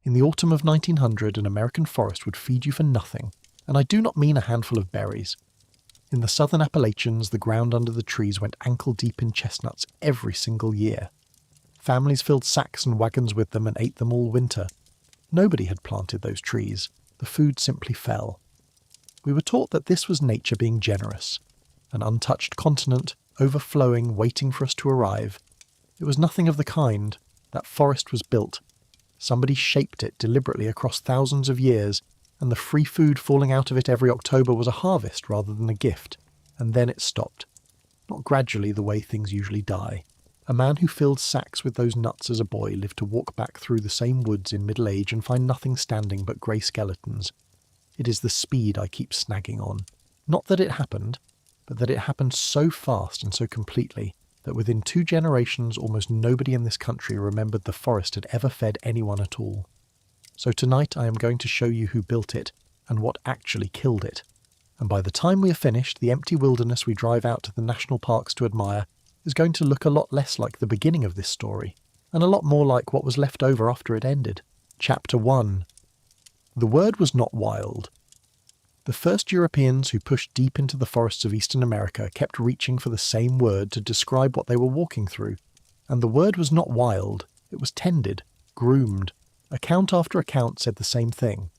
In the autumn of 1900, an American forest would feed you for nothing, and I do not mean a handful of berries. In the southern Appalachians, the ground under the trees went ankle-deep in chestnuts every single year. Families filled sacks and wagons with them and ate them all winter. Nobody had planted those trees. The food simply fell. We were taught that this was nature being generous, an untouched continent, overflowing, waiting for us to arrive. It was nothing of the kind. That forest was built. Somebody shaped it deliberately across thousands of years, and the free food falling out of it every October was a harvest rather than a gift. And then it stopped. Not gradually the way things usually die. A man who filled sacks with those nuts as a boy lived to walk back through the same woods in middle age and find nothing standing but grey skeletons. It is the speed I keep snagging on. Not that it happened, but that it happened so fast and so completely that within 2 generations almost nobody in this country remembered the forest had ever fed anyone at all. So tonight I am going to show you who built it and what actually killed it. And by the time we are finished, the empty wilderness we drive out to the national parks to admire is going to look a lot less like the beginning of this story, and a lot more like what was left over after it ended. Chapter 1. The word was not wild. The first Europeans who pushed deep into the forests of eastern America kept reaching for the same word to describe what they were walking through, and the word was not wild, it was tended, groomed. Account after account said the same thing.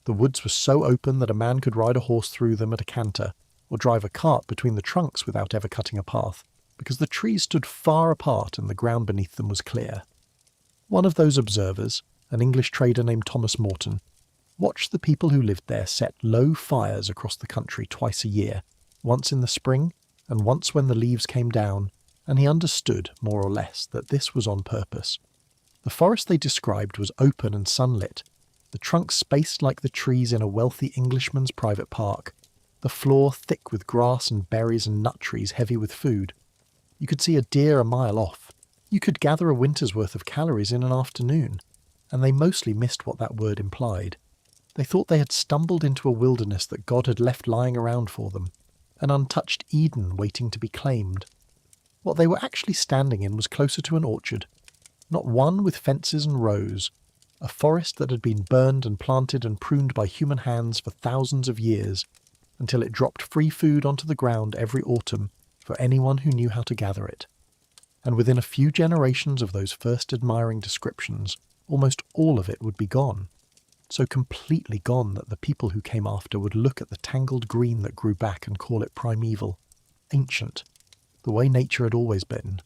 The woods were so open that a man could ride a horse through them at a canter, or drive a cart between the trunks without ever cutting a path, because the trees stood far apart and the ground beneath them was clear. One of those observers, an English trader named Thomas Morton, watched the people who lived there set low fires across the country twice a year, once in the spring and once when the leaves came down, and he understood, more or less, that this was on purpose. The forest they described was open and sunlit, the trunks spaced like the trees in a wealthy Englishman's private park, the floor thick with grass and berries and nut trees heavy with food. You could see a deer a mile off. You could gather a winter's worth of calories in an afternoon, and they mostly missed what that word implied. They thought they had stumbled into a wilderness that God had left lying around for them, an untouched Eden waiting to be claimed. What they were actually standing in was closer to an orchard, not one with fences and rows, a forest that had been burned and planted and pruned by human hands for thousands of years, until it dropped free food onto the ground every autumn for anyone who knew how to gather it. And within a few generations of those first admiring descriptions, almost all of it would be gone. So completely gone that the people who came after would look at the tangled green that grew back and call it primeval, ancient, the way nature had always been.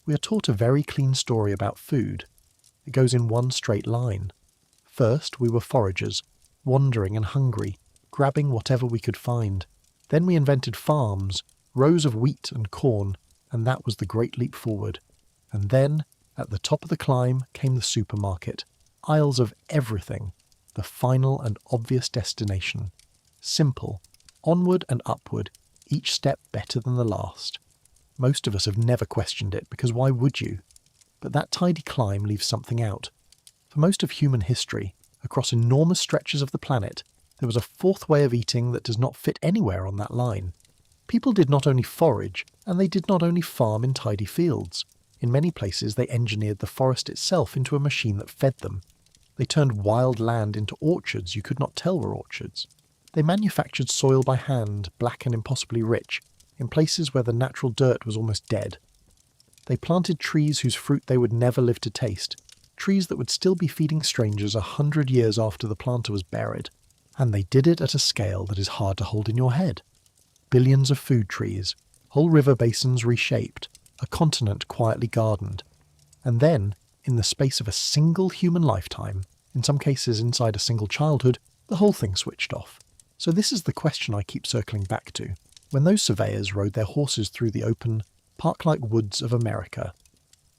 We are taught a very clean story about food. It goes in one straight line. First, we were foragers, wandering and hungry, grabbing whatever we could find. Then we invented farms, rows of wheat and corn, and that was the great leap forward. And then, at the top of the climb, came the supermarket, aisles of everything, the final and obvious destination. Simple, onward and upward, each step better than the last. Most of us have never questioned it, because why would you? But that tidy climb leaves something out. For most of human history, across enormous stretches of the planet, there was a fourth way of eating that does not fit anywhere on that line. People did not only forage, and they did not only farm in tidy fields. In many places they engineered the forest itself into a machine that fed them. They turned wild land into orchards you could not tell were orchards. They manufactured soil by hand, black and impossibly rich, in places where the natural dirt was almost dead. They planted trees whose fruit they would never live to taste, trees that would still be feeding strangers 100 years after the planter was buried. And they did it at a scale that is hard to hold in your head. Billions of food trees, whole river basins reshaped, a continent quietly gardened. And then, in the space of a single human lifetime, in some cases inside a single childhood, the whole thing switched off. So this is the question I keep circling back to. When those surveyors rode their horses through the open, park-like woods of America,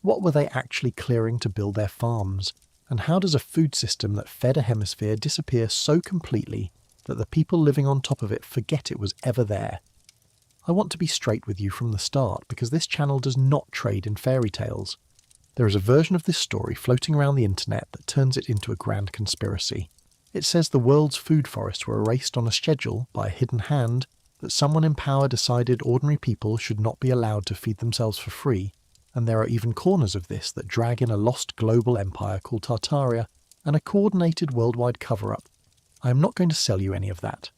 what were they actually clearing to build their farms? And how does a food system that fed a hemisphere disappear so completely that the people living on top of it forget it was ever there? I want to be straight with you from the start, because this channel does not trade in fairy tales. There is a version of this story floating around the internet that turns it into a grand conspiracy. It says the world's food forests were erased on a schedule by a hidden hand, that someone in power decided ordinary people should not be allowed to feed themselves for free, and there are even corners of this that drag in a lost global empire called Tartaria and a coordinated worldwide cover-up. I am not going to sell you any of that,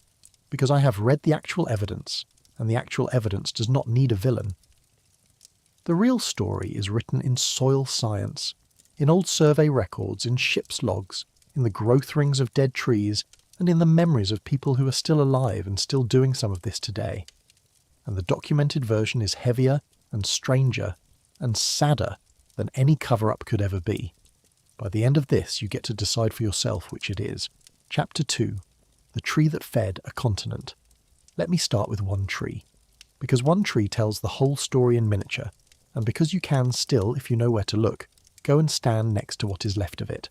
because I have read the actual evidence, and the actual evidence does not need a villain. The real story is written in soil science, in old survey records, in ship's logs, in the growth rings of dead trees, and in the memories of people who are still alive and still doing some of this today. And the documented version is heavier and stranger and sadder than any cover-up could ever be. By the end of this, you get to decide for yourself which it is. Chapter 2. The Tree That Fed a Continent. Let me start with one tree. Because one tree tells the whole story in miniature, and because you can still, if you know where to look, go and stand next to what is left of it.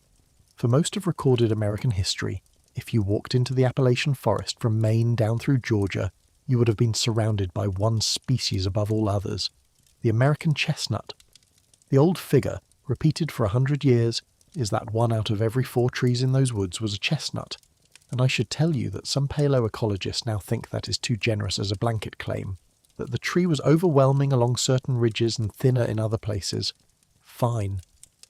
For most of recorded American history, if you walked into the Appalachian forest from Maine down through Georgia, you would have been surrounded by one species above all others, the American chestnut. The old figure, repeated for 100 years, is that 1 out of every 4 trees in those woods was a chestnut, and I should tell you that some paleoecologists now think that is too generous as a blanket claim, that the tree was overwhelming along certain ridges and thinner in other places. Fine.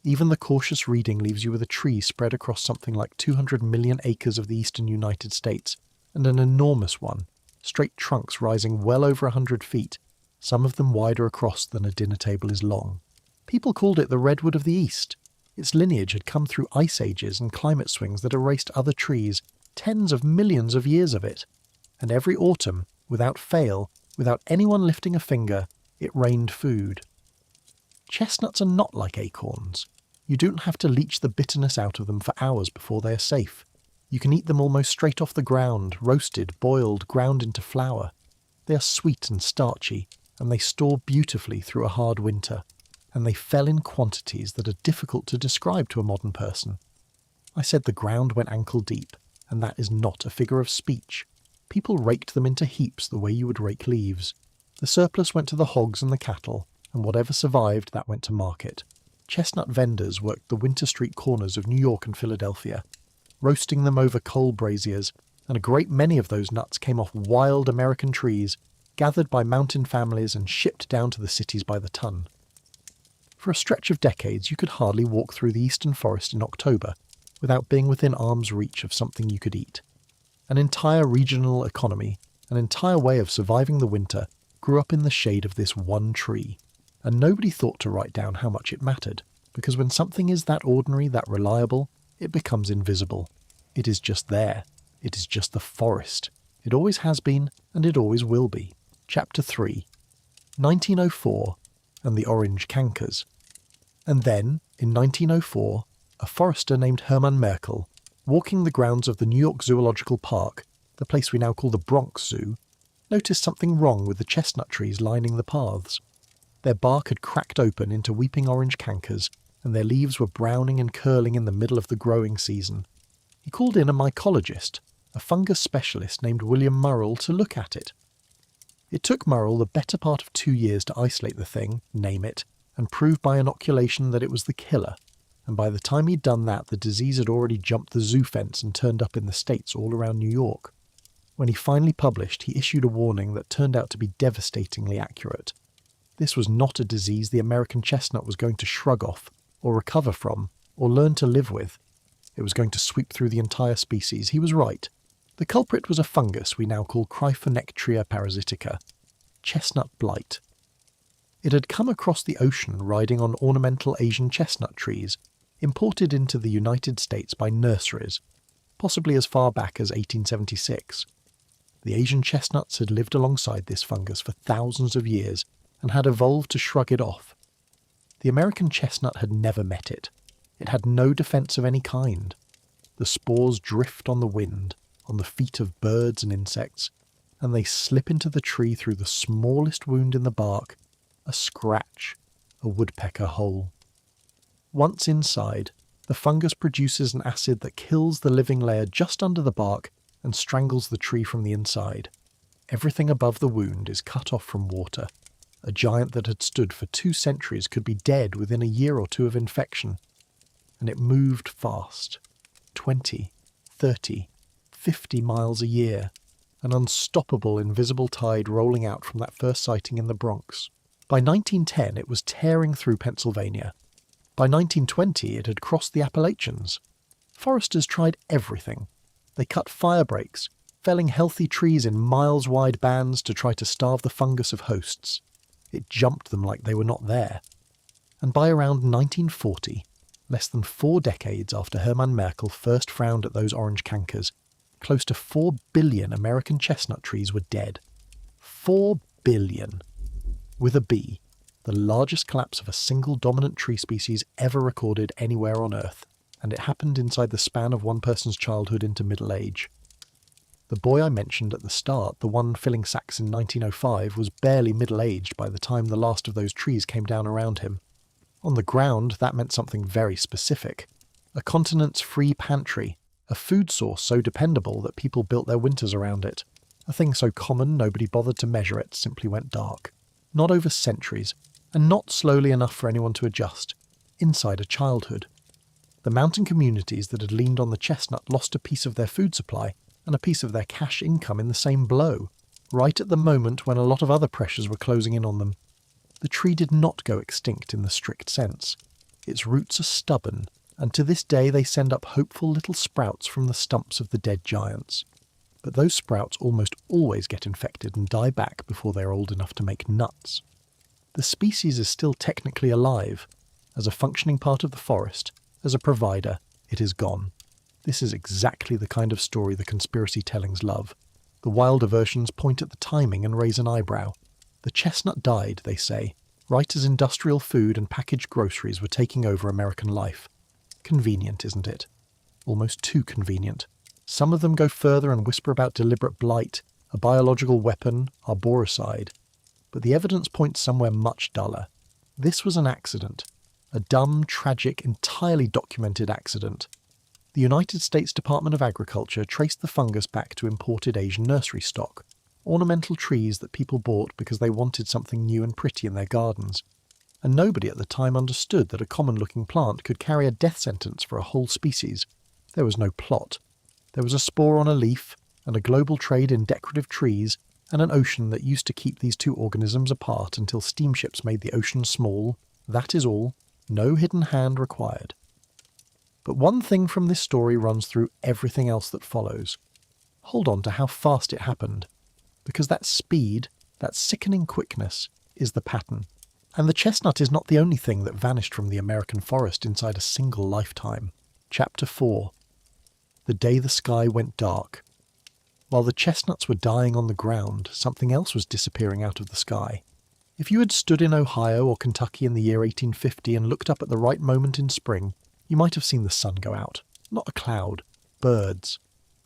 Even the cautious reading leaves you with a tree spread across something like 200 million acres of the eastern United States, and an enormous one, straight trunks rising well over 100 feet, some of them wider across than a dinner table is long. People called it the redwood of the East. Its lineage had come through ice ages and climate swings that erased other trees, tens of millions of years of it. And every autumn, without fail, without anyone lifting a finger, it rained food. Chestnuts are not like acorns. You don't have to leach the bitterness out of them for hours before they are safe. You can eat them almost straight off the ground, roasted, boiled, ground into flour. They are sweet and starchy, and they store beautifully through a hard winter. And they fell in quantities that are difficult to describe to a modern person. I said the ground went ankle deep, and that is not a figure of speech. People raked them into heaps the way you would rake leaves. The surplus went to the hogs and the cattle, and whatever survived, that went to market. Chestnut vendors worked the winter street corners of New York and Philadelphia, roasting them over coal braziers, and a great many of those nuts came off wild American trees, gathered by mountain families and shipped down to the cities by the ton. For a stretch of decades, you could hardly walk through the eastern forest in October without being within arm's reach of something you could eat. An entire regional economy, an entire way of surviving the winter, grew up in the shade of this one tree. And nobody thought to write down how much it mattered, because when something is that ordinary, that reliable, it becomes invisible. It is just there. It is just the forest. It always has been, and it always will be. Chapter 3. 1904 and the orange cankers. And then, in 1904, a forester named Hermann Merkel, walking the grounds of the New York Zoological Park, the place we now call the Bronx Zoo, noticed something wrong with the chestnut trees lining the paths. Their bark had cracked open into weeping orange cankers, and their leaves were browning and curling in the middle of the growing season. He called in a mycologist, a fungus specialist named William Murrell, to look at it. It took Murrell the better part of 2 years to isolate the thing, name it, and prove by inoculation that it was the killer, and by the time he'd done that, the disease had already jumped the zoo fence and turned up in the States all around New York. When he finally published, he issued a warning that turned out to be devastatingly accurate. This was not a disease the American chestnut was going to shrug off, or recover from, or learn to live with. It was going to sweep through the entire species. He was right. The culprit was a fungus we now call Cryphonectria parasitica, chestnut blight. It had come across the ocean riding on ornamental Asian chestnut trees, imported into the United States by nurseries, possibly as far back as 1876. The Asian chestnuts had lived alongside this fungus for thousands of years and had evolved to shrug it off. The American chestnut had never met it. It had no defence of any kind. The spores drift on the wind, on the feet of birds and insects, and they slip into the tree through the smallest wound in the bark, a scratch, a woodpecker hole. Once inside, the fungus produces an acid that kills the living layer just under the bark and strangles the tree from the inside. Everything above the wound is cut off from water. A giant that had stood for 2 centuries could be dead within a year or 2 of infection. And it moved fast. 20, 30, 50 miles a year. An unstoppable invisible tide rolling out from that first sighting in the Bronx. By 1910 it was tearing through Pennsylvania. By 1920 it had crossed the Appalachians. Foresters tried everything. They cut fire breaks, felling healthy trees in miles-wide bands to try to starve the fungus of hosts. It jumped them like they were not there. And by around 1940, less than 4 decades after Hermann Merkel first frowned at those orange cankers, close to 4 billion American chestnut trees were dead. 4 billion. With a B, the largest collapse of a single dominant tree species ever recorded anywhere on Earth, and it happened inside the span of one person's childhood into middle age. The boy I mentioned at the start, the one filling sacks in 1905, was barely middle-aged by the time the last of those trees came down around him. On the ground, that meant something very specific. A continent's free pantry, a food source so dependable that people built their winters around it. A thing so common nobody bothered to measure it, simply went dark. Not over centuries, and not slowly enough for anyone to adjust. Inside a childhood. The mountain communities that had leaned on the chestnut lost a piece of their food supply and a piece of their cash income in the same blow, right at the moment when a lot of other pressures were closing in on them. The tree did not go extinct in the strict sense. Its roots are stubborn, and to this day they send up hopeful little sprouts from the stumps of the dead giants. But those sprouts almost always get infected and die back before they are old enough to make nuts. The species is still technically alive. As a functioning part of the forest, as a provider, it is gone. This is exactly the kind of story the conspiracy tellings love. The wilder versions point at the timing and raise an eyebrow. The chestnut died, they say, right as industrial food and packaged groceries were taking over American life. Convenient, isn't it? Almost too convenient. Some of them go further and whisper about deliberate blight, a biological weapon, arboricide. But the evidence points somewhere much duller. This was an accident. A dumb, tragic, entirely documented accident. The United States Department of Agriculture traced the fungus back to imported Asian nursery stock, ornamental trees that people bought because they wanted something new and pretty in their gardens. And nobody at the time understood that a common-looking plant could carry a death sentence for a whole species. There was no plot. There was a spore on a leaf, and a global trade in decorative trees, and an ocean that used to keep these two organisms apart until steamships made the ocean small. That is all. No hidden hand required. But one thing from this story runs through everything else that follows. Hold on to how fast it happened. Because that speed, that sickening quickness, is the pattern. And the chestnut is not the only thing that vanished from the American forest inside a single lifetime. Chapter 4. The day the sky went dark. While the chestnuts were dying on the ground, something else was disappearing out of the sky. If you had stood in Ohio or Kentucky in the year 1850 and looked up at the right moment in spring, you might have seen the sun go out. Not a cloud. Birds.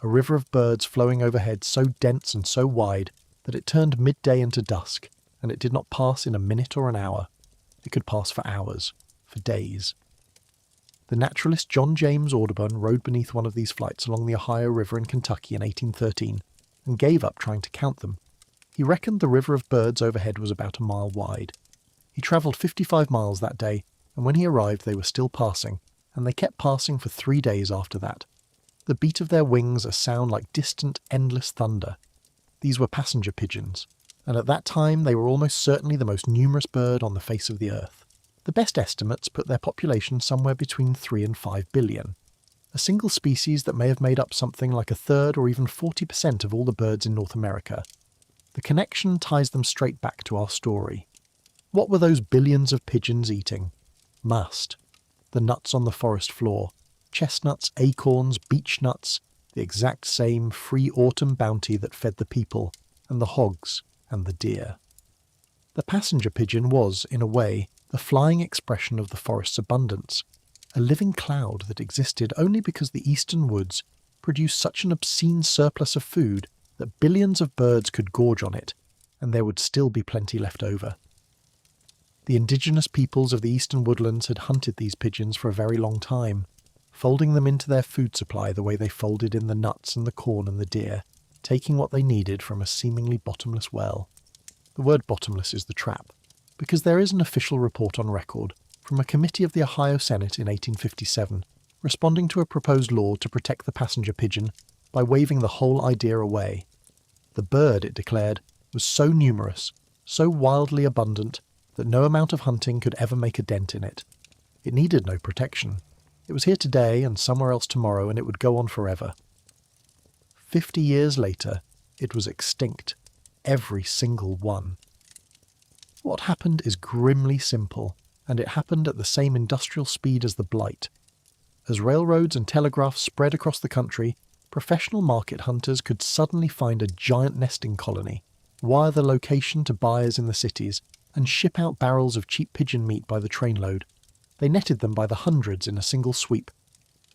A river of birds flowing overhead so dense and so wide that it turned midday into dusk, and it did not pass in a minute or an hour. It could pass for hours, for days. The naturalist John James Audubon rode beneath one of these flights along the Ohio River in Kentucky in 1813, and gave up trying to count them. He reckoned the river of birds overhead was about a mile wide. He travelled 55 miles that day, and when he arrived they were still passing, and they kept passing for 3 days after that. The beat of their wings a sound like distant, endless thunder. These were passenger pigeons, and at that time they were almost certainly the most numerous bird on the face of the earth. The best estimates put their population somewhere between 3 and 5 billion. A single species that may have made up something like a third or even 40% of all the birds in North America. The connection ties them straight back to our story. What were those billions of pigeons eating? Must. The nuts on the forest floor. Chestnuts, acorns, beech nuts, the exact same free autumn bounty that fed the people, and the hogs, and the deer. The passenger pigeon was, in a way, the flying expression of the forest's abundance, a living cloud that existed only because the eastern woods produced such an obscene surplus of food that billions of birds could gorge on it, and there would still be plenty left over. The indigenous peoples of the eastern woodlands had hunted these pigeons for a very long time, folding them into their food supply the way they folded in the nuts and the corn and the deer, taking what they needed from a seemingly bottomless well. The word bottomless is the trap, because there is an official report on record from a committee of the Ohio Senate in 1857, responding to a proposed law to protect the passenger pigeon by waving the whole idea away. The bird, it declared, was so numerous, so wildly abundant, that no amount of hunting could ever make a dent in it. It needed no protection. It was here today and somewhere else tomorrow, and it would go on forever. 50 years later, it was extinct. Every single one. What happened is grimly simple, and it happened at the same industrial speed as the blight. As railroads and telegraphs spread across the country, professional market hunters could suddenly find a giant nesting colony, wire the location to buyers in the cities, and ship out barrels of cheap pigeon meat by the trainload. They netted them by the hundreds in a single sweep.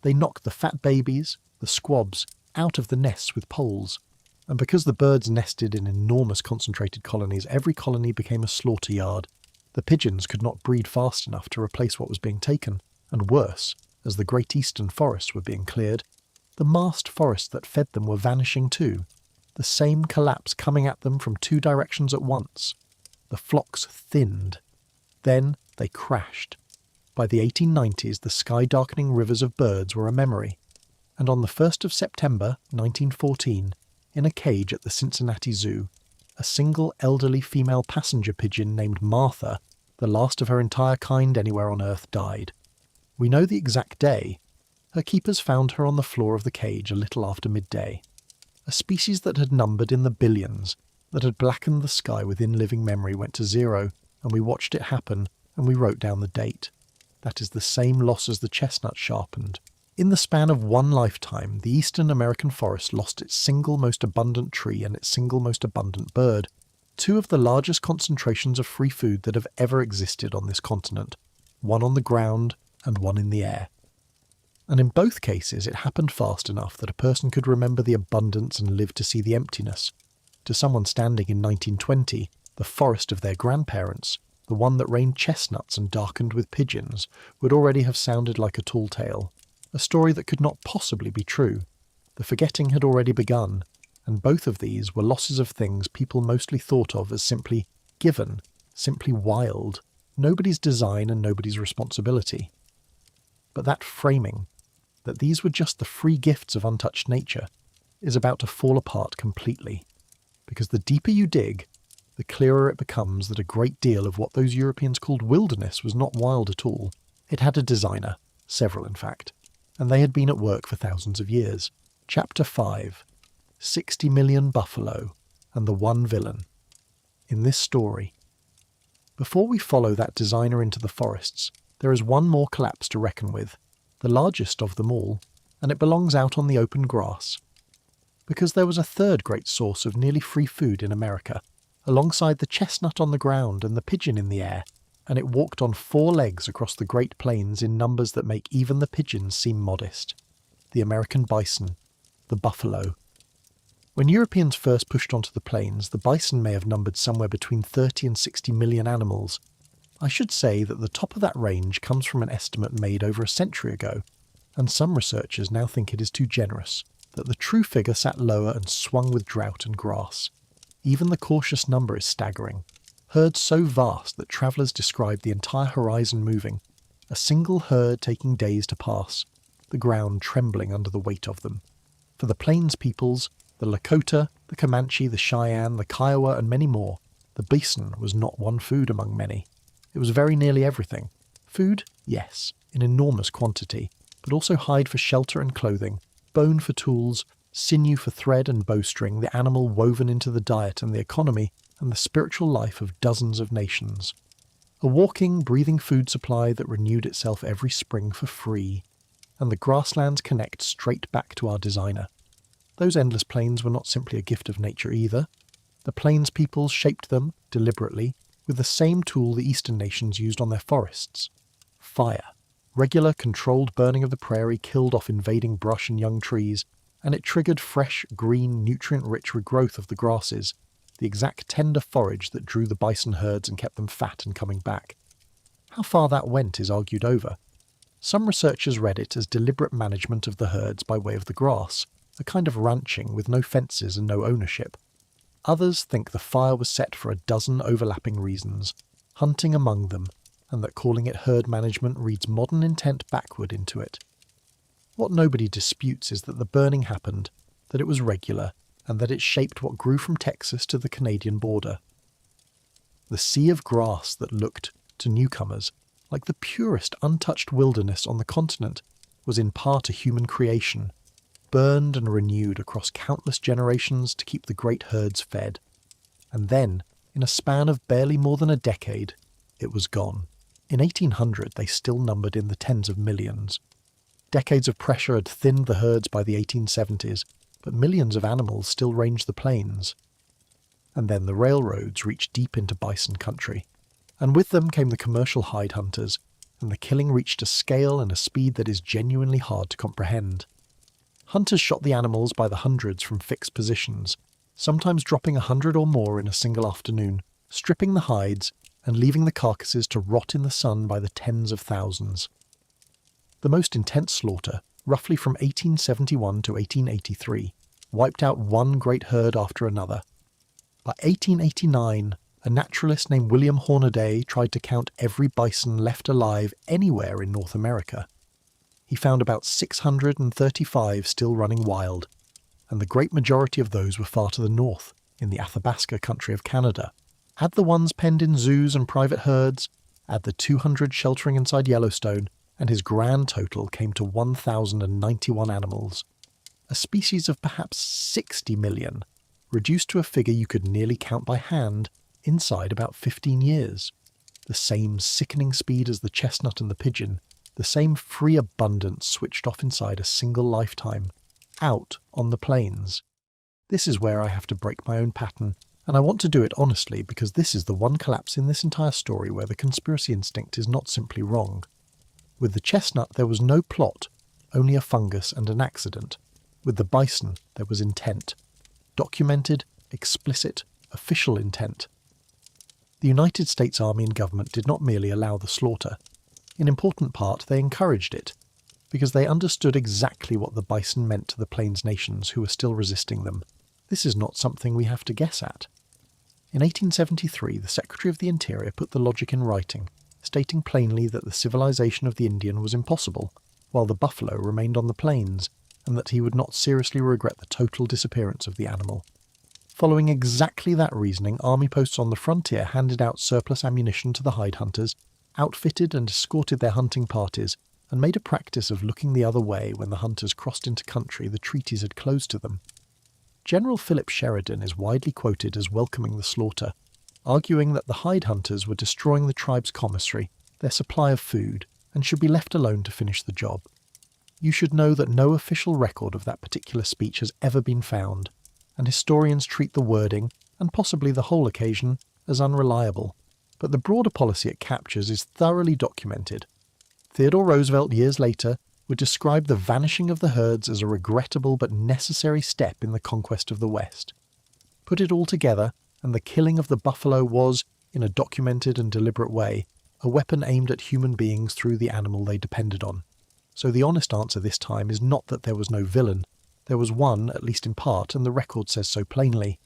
They knocked the fat babies, the squabs, out of the nests with poles. And because the birds nested in enormous concentrated colonies, every colony became a slaughter yard. The pigeons could not breed fast enough to replace what was being taken, and worse, as the great eastern forests were being cleared, the mast forests that fed them were vanishing too, the same collapse coming at them from two directions at once. The flocks thinned. Then they crashed. By the 1890s, the sky-darkening rivers of birds were a memory, and on the 1st of September 1914, in a cage at the Cincinnati Zoo, a single elderly female passenger pigeon named Martha, the last of her entire kind anywhere on Earth, died. We know the exact day. Her keepers found her on the floor of the cage a little after midday. A species that had numbered in the billions, that had blackened the sky within living memory, went to zero, and we watched it happen, and we wrote down the date. That is the same loss as the chestnut sharpened. In the span of one lifetime, the eastern American forest lost its single most abundant tree and its single most abundant bird, two of the largest concentrations of free food that have ever existed on this continent, one on the ground and one in the air. And in both cases it happened fast enough that a person could remember the abundance and live to see the emptiness. To someone standing in 1920, the forest of their grandparents, the one that rained chestnuts and darkened with pigeons, would already have sounded like a tall tale. A story that could not possibly be true. The forgetting had already begun, and both of these were losses of things people mostly thought of as simply given, simply wild, nobody's design and nobody's responsibility. But that framing, that these were just the free gifts of untouched nature, is about to fall apart completely. Because the deeper you dig, the clearer it becomes that a great deal of what those Europeans called wilderness was not wild at all. It had a designer, several in fact, and they had been at work for thousands of years. Chapter 5. 60 million buffalo and the one villain. In this story. Before we follow that designer into the forests, there is one more collapse to reckon with, the largest of them all, and it belongs out on the open grass. Because there was a third great source of nearly free food in America, alongside the chestnut on the ground and the pigeon in the air, and it walked on 4 legs across the Great Plains in numbers that make even the pigeons seem modest. The American bison, the buffalo. When Europeans first pushed onto the plains, the bison may have numbered somewhere between 30 and 60 million animals. I should say that the top of that range comes from an estimate made over a century ago, and some researchers now think it is too generous, that the true figure sat lower and swung with drought and grass. Even the cautious number is staggering. Herds so vast that travellers describe the entire horizon moving, a single herd taking days to pass, the ground trembling under the weight of them. For the plains peoples, the Lakota, the Comanche, the Cheyenne, the Kiowa, and many more, the bison was not one food among many. It was very nearly everything. Food, yes, in enormous quantity, but also hide for shelter and clothing, bone for tools, sinew for thread and bowstring, the animal woven into the diet and the economy and the spiritual life of dozens of nations. A walking, breathing food supply that renewed itself every spring for free. And the grasslands connect straight back to our designer. Those endless plains were not simply a gift of nature either. The plains peoples shaped them, deliberately, with the same tool the eastern nations used on their forests. Fire. Regular, controlled burning of the prairie killed off invading brush and young trees, and it triggered fresh, green, nutrient-rich regrowth of the grasses, the exact tender forage that drew the bison herds and kept them fat and coming back. How far that went is argued over. Some researchers read it as deliberate management of the herds by way of the grass, a kind of ranching with no fences and no ownership. Others think the fire was set for a dozen overlapping reasons, hunting among them, and that calling it herd management reads modern intent backward into it. What nobody disputes is that the burning happened, that it was regular, and that it shaped what grew from Texas to the Canadian border. The sea of grass that looked, to newcomers, like the purest untouched wilderness on the continent was in part a human creation, burned and renewed across countless generations to keep the great herds fed. And then, in a span of barely more than a decade, it was gone. In 1800, they still numbered in the tens of millions. Decades of pressure had thinned the herds by the 1870s, but millions of animals still ranged the plains. And then the railroads reached deep into bison country, and with them came the commercial hide hunters, and the killing reached a scale and a speed that is genuinely hard to comprehend. Hunters shot the animals by the hundreds from fixed positions, sometimes dropping 100 or more in a single afternoon, stripping the hides and leaving the carcasses to rot in the sun by the tens of thousands. The most intense slaughter, roughly from 1871 to 1883, wiped out one great herd after another. By 1889, a naturalist named William Hornaday tried to count every bison left alive anywhere in North America. He found about 635 still running wild, and the great majority of those were far to the north, in the Athabasca country of Canada. Add the ones penned in zoos and private herds, add the 200 sheltering inside Yellowstone, and his grand total came to 1,091 animals. A species of perhaps 60 million, reduced to a figure you could nearly count by hand inside about 15 years. The same sickening speed as the chestnut and the pigeon, the same free abundance switched off inside a single lifetime, out on the plains. This is where I have to break my own pattern, and I want to do it honestly because this is the one collapse in this entire story where the conspiracy instinct is not simply wrong. With the chestnut there was no plot, only a fungus and an accident. With the bison there was intent. Documented, explicit, official intent. The United States Army and government did not merely allow the slaughter. In important part they encouraged it, because they understood exactly what the bison meant to the Plains nations who were still resisting them. This is not something we have to guess at. In 1873, the Secretary of the Interior put the logic in writing, stating plainly that the civilization of the Indian was impossible, while the buffalo remained on the plains, and that he would not seriously regret the total disappearance of the animal. Following exactly that reasoning, army posts on the frontier handed out surplus ammunition to the hide hunters, outfitted and escorted their hunting parties, and made a practice of looking the other way when the hunters crossed into country the treaties had closed to them. General Philip Sheridan is widely quoted as welcoming the slaughter, arguing that the hide hunters were destroying the tribe's commissary, their supply of food, and should be left alone to finish the job. You should know that no official record of that particular speech has ever been found, and historians treat the wording, and possibly the whole occasion, as unreliable. But the broader policy it captures is thoroughly documented. Theodore Roosevelt years later would describe the vanishing of the herds as a regrettable but necessary step in the conquest of the West. Put it all together, and the killing of the buffalo was, in a documented and deliberate way, a weapon aimed at human beings through the animal they depended on. So the honest answer this time is not that there was no villain. There was one, at least in part, and the record says so plainly.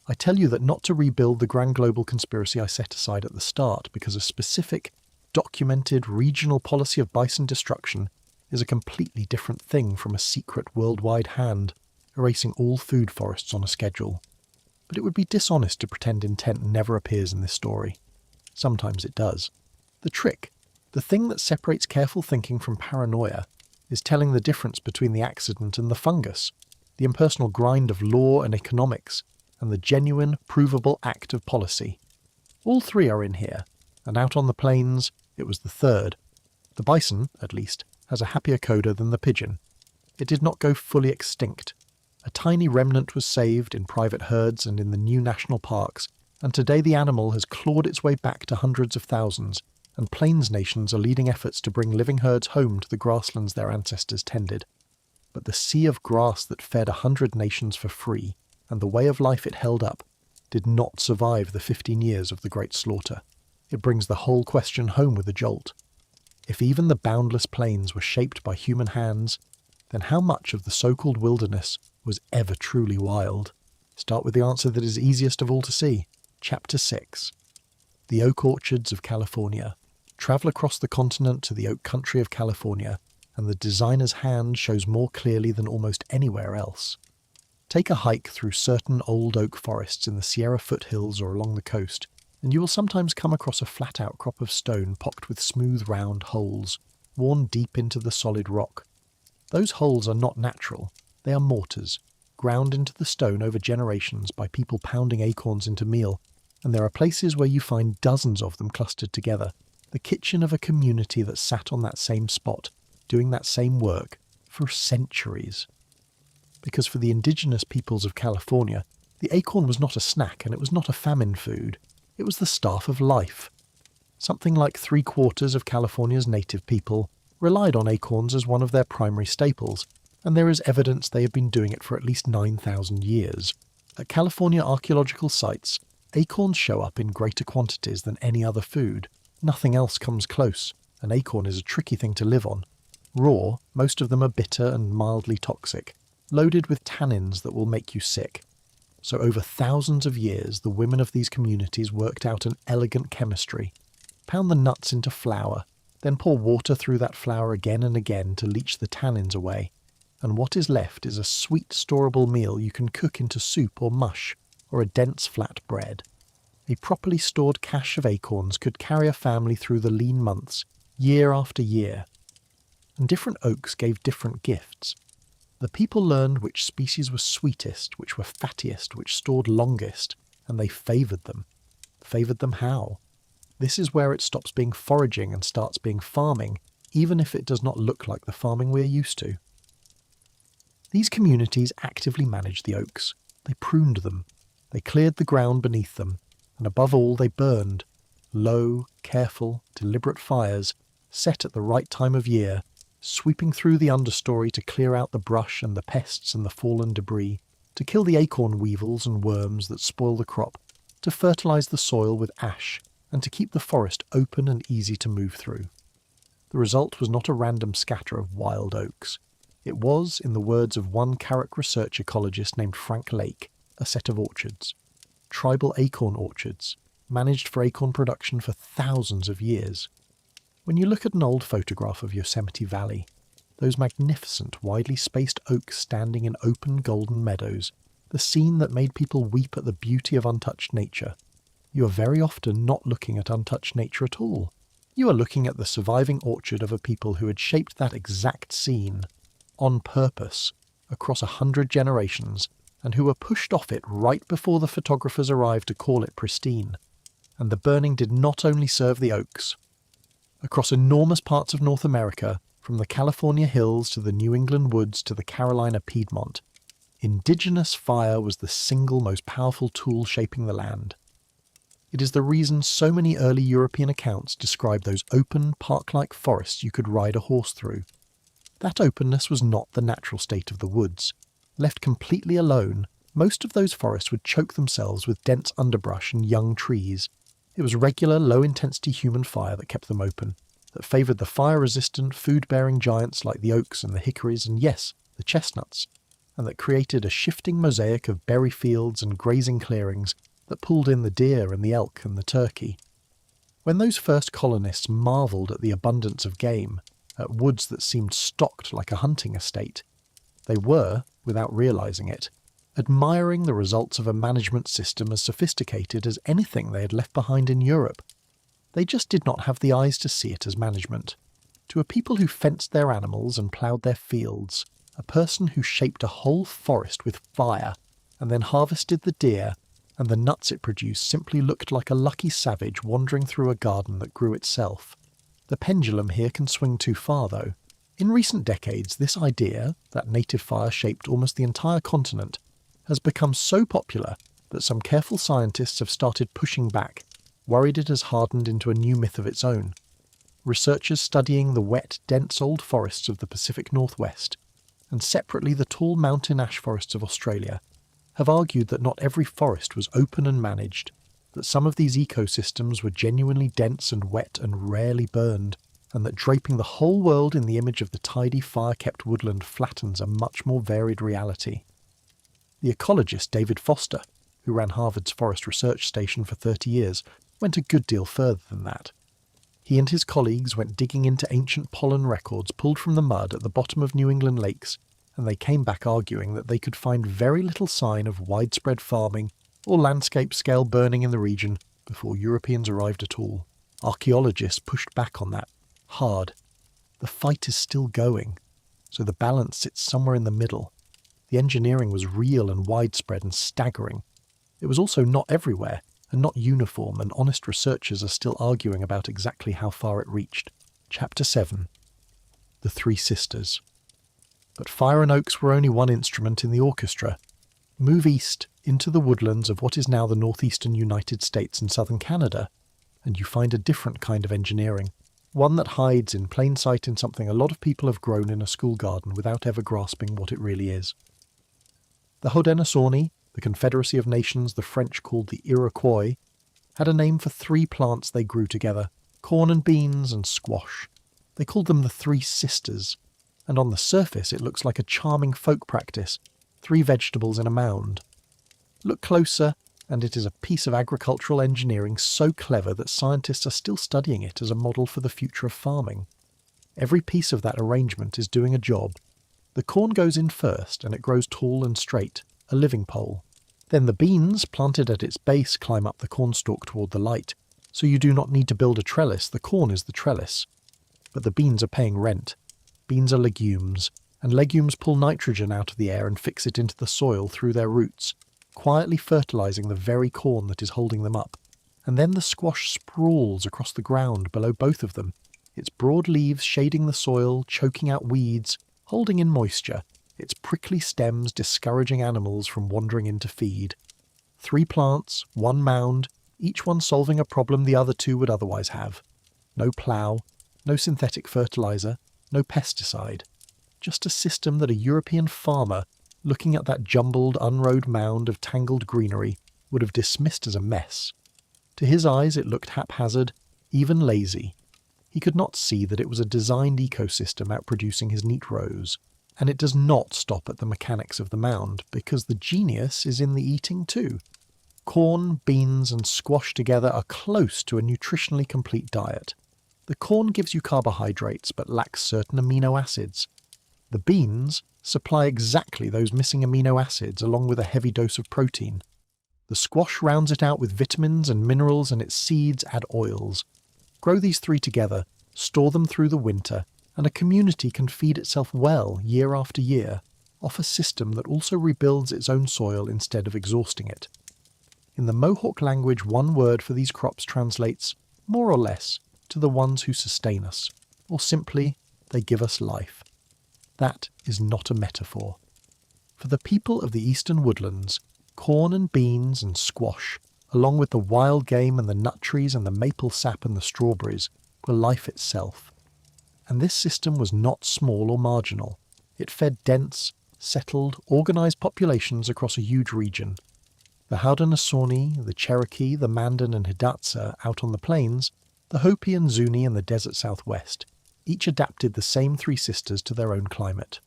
I tell you that not to rebuild the grand global conspiracy I set aside at the start, because a specific, documented regional policy of bison destruction is a completely different thing from a secret worldwide hand, erasing all food forests on a schedule. But it would be dishonest to pretend intent never appears in this story. Sometimes it does. The trick, the thing that separates careful thinking from paranoia, is telling the difference between the accident and the fungus, the impersonal grind of law and economics, and the genuine, provable act of policy. All three are in here, and out on the plains, it was the third. The bison, at least, has a happier coda than the pigeon. It did not go fully extinct. A tiny remnant was saved in private herds and in the new national parks, and today the animal has clawed its way back to hundreds of thousands, and plains nations are leading efforts to bring living herds home to the grasslands their ancestors tended. But the sea of grass that fed 100 nations for free, and the way of life it held up, did not survive the 15 years of the Great Slaughter. It brings the whole question home with a jolt. If even the boundless plains were shaped by human hands, then how much of the so-called wilderness was ever truly wild? Start with the answer that is easiest of all to see. Chapter 6. The Oak Orchards of California. Travel across the continent to the oak country of California, and the designer's hand shows more clearly than almost anywhere else. Take a hike through certain old oak forests in the Sierra foothills or along the coast, and you will sometimes come across a flat outcrop of stone pocked with smooth round holes, worn deep into the solid rock, Those holes are not natural. They are mortars, ground into the stone over generations by people pounding acorns into meal, and there are places where you find dozens of them clustered together, the kitchen of a community that sat on that same spot, doing that same work, for centuries. Because for the indigenous peoples of California, the acorn was not a snack and it was not a famine food. It was the staff of life. Something like 3/4 of California's native people relied on acorns as one of their primary staples, and there is evidence they have been doing it for at least 9,000 years. At California archaeological sites, acorns show up in greater quantities than any other food. Nothing else comes close. An acorn is a tricky thing to live on. Raw, most of them are bitter and mildly toxic, loaded with tannins that will make you sick. So over thousands of years, the women of these communities worked out an elegant chemistry. Pound the nuts into flour, then pour water through that flour again and again to leach the tannins away. And what is left is a sweet, storable meal you can cook into soup or mush, or a dense flat bread. A properly stored cache of acorns could carry a family through the lean months, year after year. And different oaks gave different gifts. The people learned which species were sweetest, which were fattiest, which stored longest, and they favoured them. Favoured them how? This is where it stops being foraging and starts being farming, even if it does not look like the farming we are used to. These communities actively managed the oaks. They pruned them. They cleared the ground beneath them, and above all they burned. Low, careful, deliberate fires, set at the right time of year, sweeping through the understory to clear out the brush and the pests and the fallen debris, to kill the acorn weevils and worms that spoil the crop, to fertilise the soil with ash, and to keep the forest open and easy to move through. The result was not a random scatter of wild oaks. It was, in the words of one Carrick research ecologist named Frank Lake, a set of orchards. Tribal acorn orchards, managed for acorn production for thousands of years. When you look at an old photograph of Yosemite Valley, those magnificent, widely spaced oaks standing in open golden meadows, the scene that made people weep at the beauty of untouched nature, you are very often not looking at untouched nature at all. You are looking at the surviving orchard of a people who had shaped that exact scene, on purpose, across 100 generations, and who were pushed off it right before the photographers arrived to call it pristine. And the burning did not only serve the oaks. Across enormous parts of North America, from the California hills to the New England woods to the Carolina Piedmont, indigenous fire was the single most powerful tool shaping the land. It is the reason so many early European accounts describe those open, park-like forests you could ride a horse through. That openness was not the natural state of the woods. Left completely alone, most of those forests would choke themselves with dense underbrush and young trees. It was regular, low-intensity human fire that kept them open, that favoured the fire-resistant, food-bearing giants like the oaks and the hickories and, yes, the chestnuts, and that created a shifting mosaic of berry fields and grazing clearings that pulled in the deer and the elk and the turkey. When those first colonists marvelled at the abundance of game, at woods that seemed stocked like a hunting estate, they were, without realising it, admiring the results of a management system as sophisticated as anything they had left behind in Europe. They just did not have the eyes to see it as management. To a people who fenced their animals and ploughed their fields, a person who shaped a whole forest with fire and then harvested the deer and the nuts it produced simply looked like a lucky savage wandering through a garden that grew itself. The pendulum here can swing too far, though. In recent decades, this idea, that native fire shaped almost the entire continent, has become so popular that some careful scientists have started pushing back, worried it has hardened into a new myth of its own. Researchers studying the wet, dense old forests of the Pacific Northwest, and separately the tall mountain ash forests of Australia, have argued that not every forest was open and managed, that some of these ecosystems were genuinely dense and wet and rarely burned, and that draping the whole world in the image of the tidy, fire-kept woodland flattens a much more varied reality. The ecologist David Foster, who ran Harvard's Forest Research Station for 30 years, went a good deal further than that. He and his colleagues went digging into ancient pollen records pulled from the mud at the bottom of New England lakes, and they came back arguing that they could find very little sign of widespread farming or landscape-scale burning in the region before Europeans arrived at all. Archaeologists pushed back on that, hard. The fight is still going. so the balance sits somewhere in the middle. The engineering was real and widespread and staggering. It was also not everywhere, and not uniform, and honest researchers are still arguing about exactly how far it reached. Chapter 7. The Three Sisters. But fire and oaks were only one instrument in the orchestra. Move east into the woodlands of what is now the northeastern United States and southern Canada, and you find a different kind of engineering, one that hides in plain sight in something a lot of people have grown in a school garden without ever grasping what it really is. The Haudenosaunee, the Confederacy of Nations the French called the Iroquois, had a name for three plants they grew together, corn and beans and squash. They called them the Three Sisters, and on the surface it looks like a charming folk practice, three vegetables in a mound. Look closer, and it is a piece of agricultural engineering so clever that scientists are still studying it as a model for the future of farming. Every piece of that arrangement is doing a job. The corn goes in first, and it grows tall and straight, a living pole. Then the beans, planted at its base, climb up the cornstalk toward the light, so you do not need to build a trellis, the corn is the trellis. But the beans are paying rent. Beans are legumes, and legumes pull nitrogen out of the air and fix it into the soil through their roots, quietly fertilizing the very corn that is holding them up. And then the squash sprawls across the ground below both of them, its broad leaves shading the soil, choking out weeds, holding in moisture, its prickly stems discouraging animals from wandering in to feed. Three plants, one mound, each one solving a problem the other two would otherwise have. No plough, no synthetic fertilizer, no pesticide. Just a system that a European farmer, looking at that jumbled, unrowed mound of tangled greenery, would have dismissed as a mess. To his eyes it looked haphazard, even lazy. He could not see that it was a designed ecosystem outproducing his neat rows. And it does not stop at the mechanics of the mound, because the genius is in the eating too. Corn, beans and squash together are close to a nutritionally complete diet. The corn gives you carbohydrates but lacks certain amino acids. The beans supply exactly those missing amino acids along with a heavy dose of protein. The squash rounds it out with vitamins and minerals, and its seeds add oils. Grow these three together, store them through the winter, and a community can feed itself well year after year, off a system that also rebuilds its own soil instead of exhausting it. In the Mohawk language, one word for these crops translates, more or less, to the ones who sustain us, or simply, they give us life. That is not a metaphor. For the people of the eastern woodlands, corn and beans and squash, along with the wild game and the nut trees and the maple sap and the strawberries, were life itself. And this system was not small or marginal. It fed dense, settled, organised populations across a huge region. The Haudenosaunee, the Cherokee, the Mandan and Hidatsa out on the plains, the Hopi and Zuni in the desert southwest, each adapted the same three sisters to their own climate.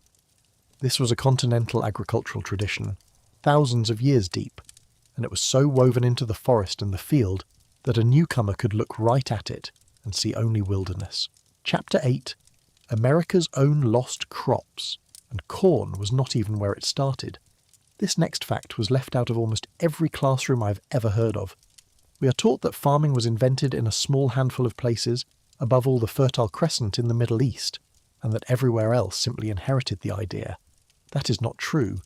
This was a continental agricultural tradition, thousands of years deep, and it was so woven into the forest and the field that a newcomer could look right at it and see only wilderness. Chapter 8. America's Own Lost Crops, and corn was not even where it started. This next fact was left out of almost every classroom I've ever heard of. We are taught that farming was invented in a small handful of places, above all the Fertile Crescent in the Middle East, and that everywhere else simply inherited the idea. That is not true.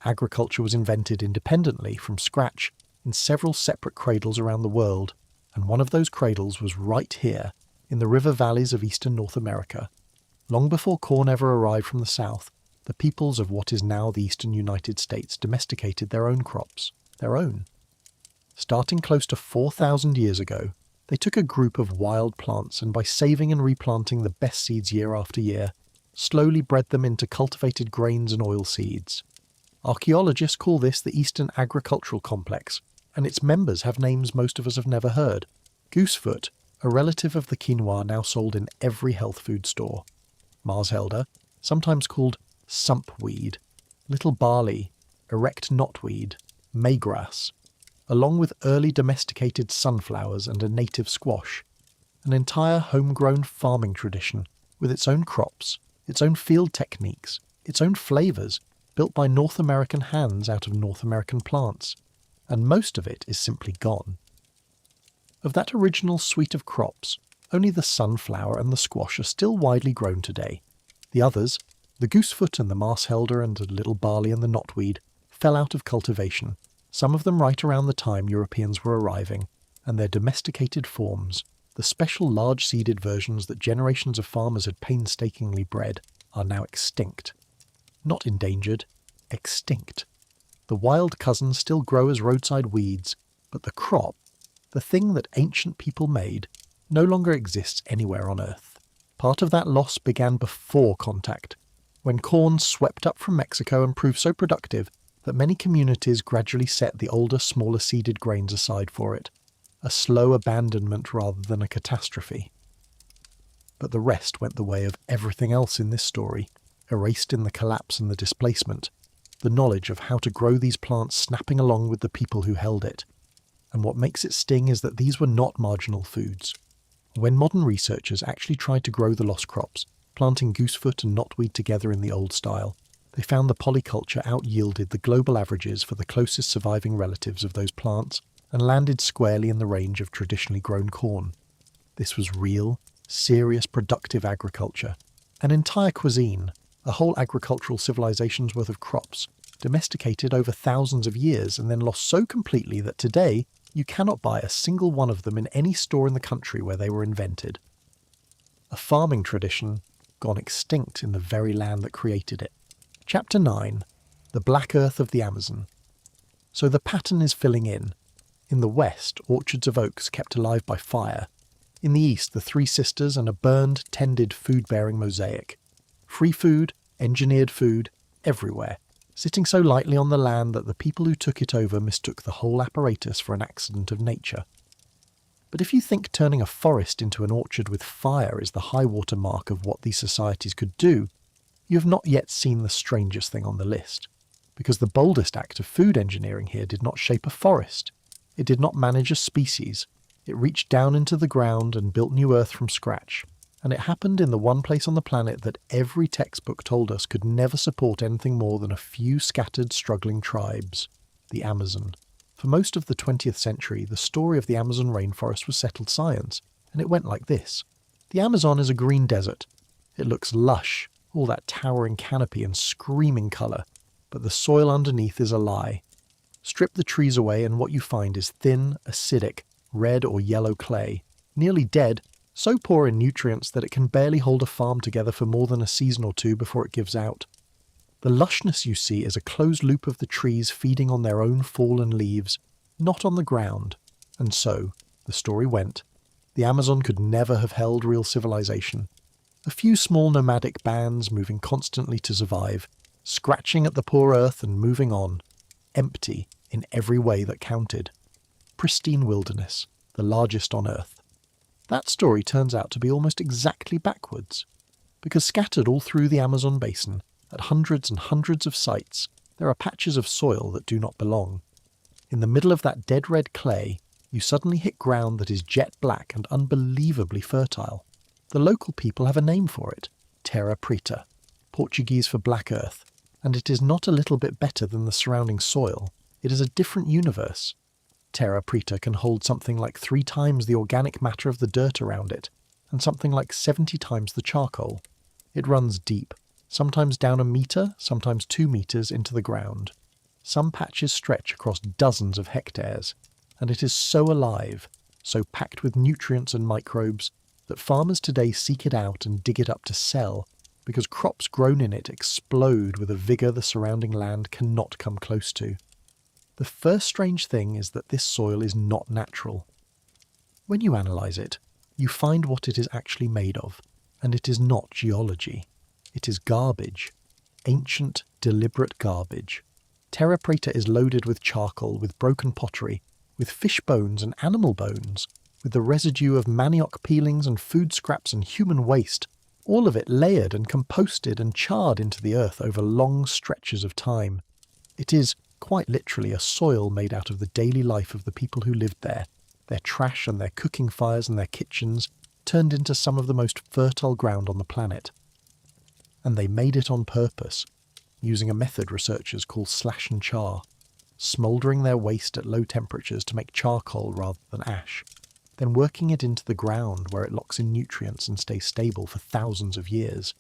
Agriculture was invented independently, from scratch, in several separate cradles around the world, and one of those cradles was right here, in the river valleys of eastern North America. Long before corn ever arrived from the south, the peoples of what is now the eastern United States domesticated their own crops, their own. Starting close to 4,000 years ago, they took a group of wild plants and by saving and replanting the best seeds year after year, slowly bred them into cultivated grains and oilseeds. Archaeologists call this the Eastern Agricultural Complex, and its members have names most of us have never heard. Goosefoot, a relative of the quinoa now sold in every health food store. Mars elder, sometimes called sumpweed. Little barley, erect knotweed, maygrass, along with early domesticated sunflowers and a native squash. An entire homegrown farming tradition with its own crops, its own field techniques, its own flavours, built by North American hands out of North American plants. And most of it is simply gone. Of that original suite of crops, only the sunflower and the squash are still widely grown today. The others, The goosefoot and the marshelde and the little barley and the knotweed fell out of cultivation, some of them right around the time Europeans were arriving, and their domesticated forms, the special large-seeded versions that generations of farmers had painstakingly bred, are now extinct. Not endangered, extinct. The wild cousins still grow as roadside weeds, but the crop, the thing that ancient people made, no longer exists anywhere on Earth. Part of that loss began before contact, when corn swept up from Mexico and proved so productive that many communities gradually set the older, smaller-seeded grains aside for it, a slow abandonment rather than a catastrophe. But the rest went the way of everything else in this story, erased in the collapse and the displacement, the knowledge of how to grow these plants snapping along with the people who held it. And what makes it sting is that these were not marginal foods. When modern researchers actually tried to grow the lost crops, planting goosefoot and knotweed together in the old style, they found the polyculture out-yielded the global averages for the closest surviving relatives of those plants and landed squarely in the range of traditionally grown corn. This was real, serious, productive agriculture, an entire cuisine, a whole agricultural civilization's worth of crops, domesticated over thousands of years and then lost so completely that today you cannot buy a single one of them in any store in the country where they were invented. A farming tradition gone extinct in the very land that created it. Chapter 9. The Black Earth of the Amazon. So the pattern is filling in. In the west, orchards of oaks kept alive by fire. In the east, the Three Sisters and a burned, tended, food-bearing mosaic. Free food, engineered food, everywhere, sitting so lightly on the land that the people who took it over mistook the whole apparatus for an accident of nature. But if you think turning a forest into an orchard with fire is the high-water mark of what these societies could do, you have not yet seen the strangest thing on the list, because the boldest act of food engineering here did not shape a forest. It did not manage a species. It reached down into the ground and built new earth from scratch. And it happened in the one place on the planet that every textbook told us could never support anything more than a few scattered, struggling tribes, the Amazon. For most of the 20th century, the story of the Amazon rainforest was settled science, and it went like this. The Amazon is a green desert. It looks lush, all that towering canopy and screaming colour, but the soil underneath is a lie. Strip the trees away and what you find is thin, acidic, red or yellow clay, nearly dead, so poor in nutrients that it can barely hold a farm together for more than a season or two before it gives out. The lushness you see is a closed loop of the trees feeding on their own fallen leaves, not on the ground. And so, the story went, the Amazon could never have held real civilization. A few small nomadic bands moving constantly to survive, scratching at the poor earth and moving on, empty in every way that counted. Pristine wilderness, the largest on earth. That story turns out to be almost exactly backwards, because scattered all through the Amazon basin, at hundreds and hundreds of sites, there are patches of soil that do not belong. In the middle of that dead red clay, you suddenly hit ground that is jet black and unbelievably fertile. The local people have a name for it, terra preta, Portuguese for black earth, and it is not a little bit better than the surrounding soil. It is a different universe. Terra preta can hold something like 3 times the organic matter of the dirt around it, and something like 70 times the charcoal. It runs deep, sometimes down a metre, sometimes 2 metres into the ground. Some patches stretch across dozens of hectares, and it is so alive, so packed with nutrients and microbes, that farmers today seek it out and dig it up to sell, because crops grown in it explode with a vigour the surrounding land cannot come close to. The first strange thing is that this soil is not natural. When you analyse it, you find what it is actually made of, and it is not geology. It is garbage. Ancient, deliberate garbage. Terra preta is loaded with charcoal, with broken pottery, with fish bones and animal bones, with the residue of manioc peelings and food scraps and human waste, all of it layered and composted and charred into the earth over long stretches of time. It is, quite literally, a soil made out of the daily life of the people who lived there, their trash and their cooking fires and their kitchens, turned into some of the most fertile ground on the planet. And they made it on purpose, using a method researchers call slash and char, smouldering their waste at low temperatures to make charcoal rather than ash, then working it into the ground where it locks in nutrients and stays stable for thousands of years.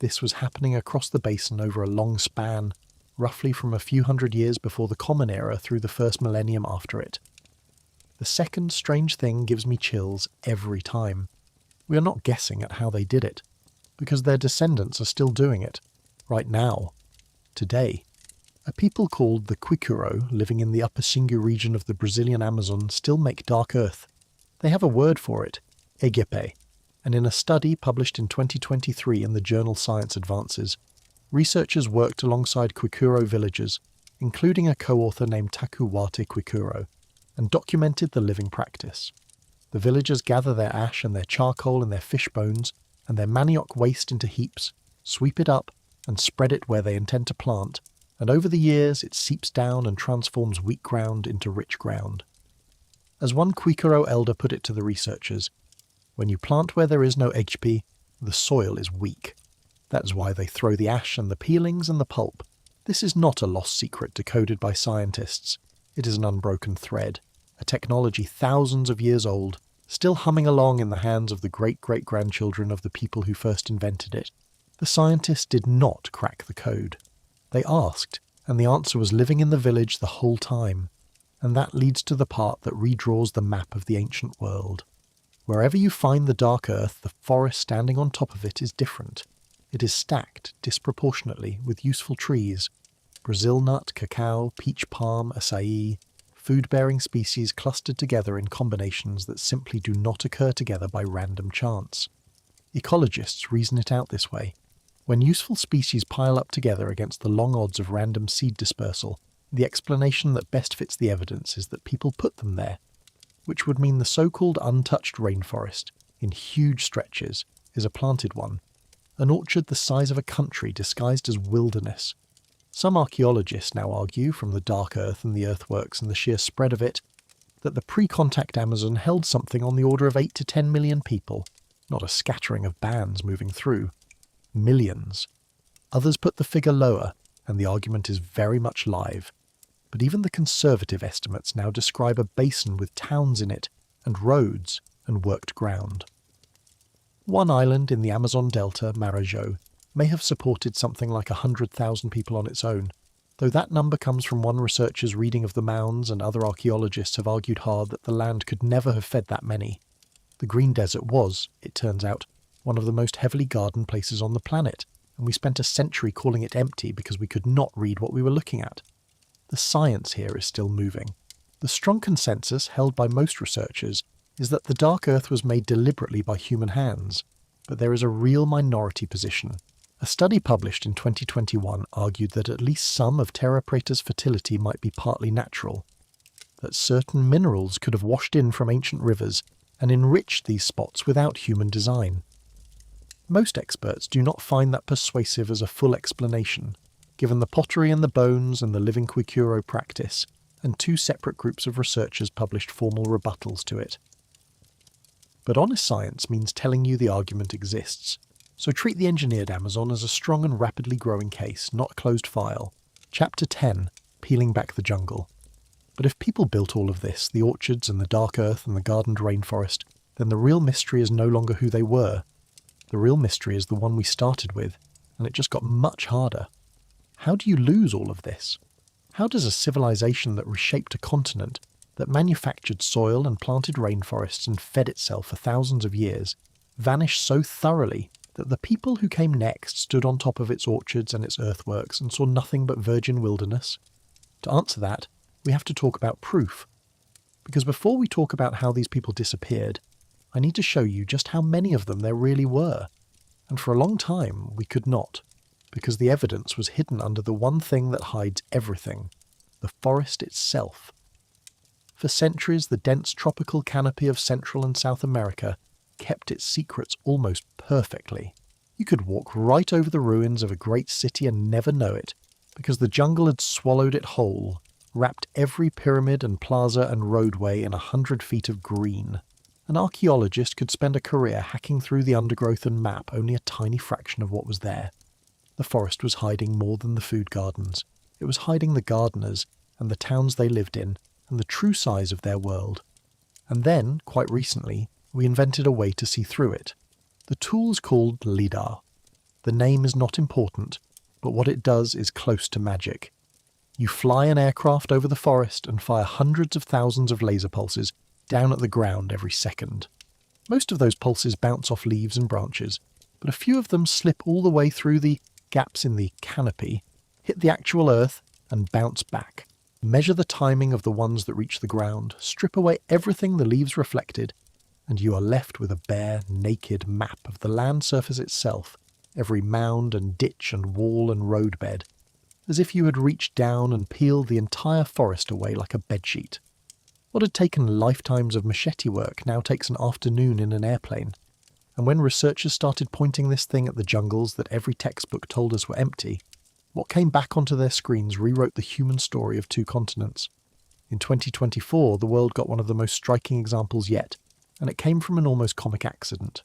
This was happening across the basin over a long span, roughly from a few hundred years before the Common Era through the first millennium after it. The second strange thing gives me chills every time. We are not guessing at how they did it, because their descendants are still doing it, right now, today. A people called the Quikuro, living in the upper Xingu region of the Brazilian Amazon, still make dark earth. They have a word for it, egepe, and in a study published in 2023 in the journal Science Advances, researchers worked alongside Quikuro villagers, including a co-author named Takuwate Quikuro, and documented the living practice. The villagers gather their ash and their charcoal and their fish bones and their manioc waste into heaps, sweep it up, and spread it where they intend to plant, and over the years it seeps down and transforms weak ground into rich ground. As one Quikuro elder put it to the researchers, when you plant where there is no HP, the soil is weak. That is why they throw the ash and the peelings and the pulp. This is not a lost secret decoded by scientists. It is an unbroken thread, a technology thousands of years old, still humming along in the hands of the great-great-grandchildren of the people who first invented it. The scientists did not crack the code. They asked, and the answer was living in the village the whole time. And that leads to the part that redraws the map of the ancient world. Wherever you find the dark earth, the forest standing on top of it is different. It is stacked disproportionately with useful trees. Brazil nut, cacao, peach palm, acai, food-bearing species clustered together in combinations that simply do not occur together by random chance. Ecologists reason it out this way. When useful species pile up together against the long odds of random seed dispersal, the explanation that best fits the evidence is that people put them there, which would mean the so-called untouched rainforest, in huge stretches, is a planted one, an orchard the size of a country disguised as wilderness. Some archaeologists now argue, from the dark earth and the earthworks and the sheer spread of it, that the pre-contact Amazon held something on the order of 8 to 10 million people, not a scattering of bands moving through. Millions. Others put the figure lower, and the argument is very much live. But even the conservative estimates now describe a basin with towns in it, and roads, and worked ground. One island in the Amazon Delta, Marajó, may have supported something like 100,000 people on its own, though that number comes from one researcher's reading of the mounds, and other archaeologists have argued hard that the land could never have fed that many. The Green Desert was, it turns out, one of the most heavily gardened places on the planet, and we spent a century calling it empty because we could not read what we were looking at. The science here is still moving. The strong consensus held by most researchers is that the dark earth was made deliberately by human hands, but there is a real minority position. A study published in 2021 argued that at least some of Terra Preta's fertility might be partly natural, that certain minerals could have washed in from ancient rivers and enriched these spots without human design. Most experts do not find that persuasive as a full explanation, given the pottery and the bones and the living Quikuro practice, and two separate groups of researchers published formal rebuttals to it. But honest science means telling you the argument exists, so treat the engineered Amazon as a strong and rapidly growing case, not a closed file. Chapter 10, Peeling Back the Jungle. But if people built all of this, the orchards and the dark earth and the gardened rainforest, then the real mystery is no longer who they were. The real mystery is the one we started with, and it just got much harder. How do you lose all of this? How does a civilization that reshaped a continent, that manufactured soil and planted rainforests and fed itself for thousands of years, vanish so thoroughly that the people who came next stood on top of its orchards and its earthworks and saw nothing but virgin wilderness? To answer that, we have to talk about proof. Because before we talk about how these people disappeared, I need to show you just how many of them there really were. And for a long time, we could not, because the evidence was hidden under the one thing that hides everything, the forest itself. For centuries, the dense tropical canopy of Central and South America kept its secrets almost perfectly. You could walk right over the ruins of a great city and never know it, because the jungle had swallowed it whole, wrapped every pyramid and plaza and roadway in 100 feet of green. An archaeologist could spend a career hacking through the undergrowth and map only a tiny fraction of what was there. The forest was hiding more than the food gardens. It was hiding the gardeners and the towns they lived in and the true size of their world. And then, quite recently, we invented a way to see through it. The tool's called LIDAR. The name is not important, but what it does is close to magic. You fly an aircraft over the forest and fire hundreds of thousands of laser pulses down at the ground every second. Most of those pulses bounce off leaves and branches, but a few of them slip all the way through the gaps in the canopy, hit the actual earth, and bounce back. Measure the timing of the ones that reach the ground, strip away everything the leaves reflected, and you are left with a bare, naked map of the land surface itself, every mound and ditch and wall and roadbed, as if you had reached down and peeled the entire forest away like a bedsheet. What had taken lifetimes of machete work now takes an afternoon in an airplane, and when researchers started pointing this thing at the jungles that every textbook told us were empty, what came back onto their screens rewrote the human story of two continents. In 2024, the world got one of the most striking examples yet, and it came from an almost comic accident.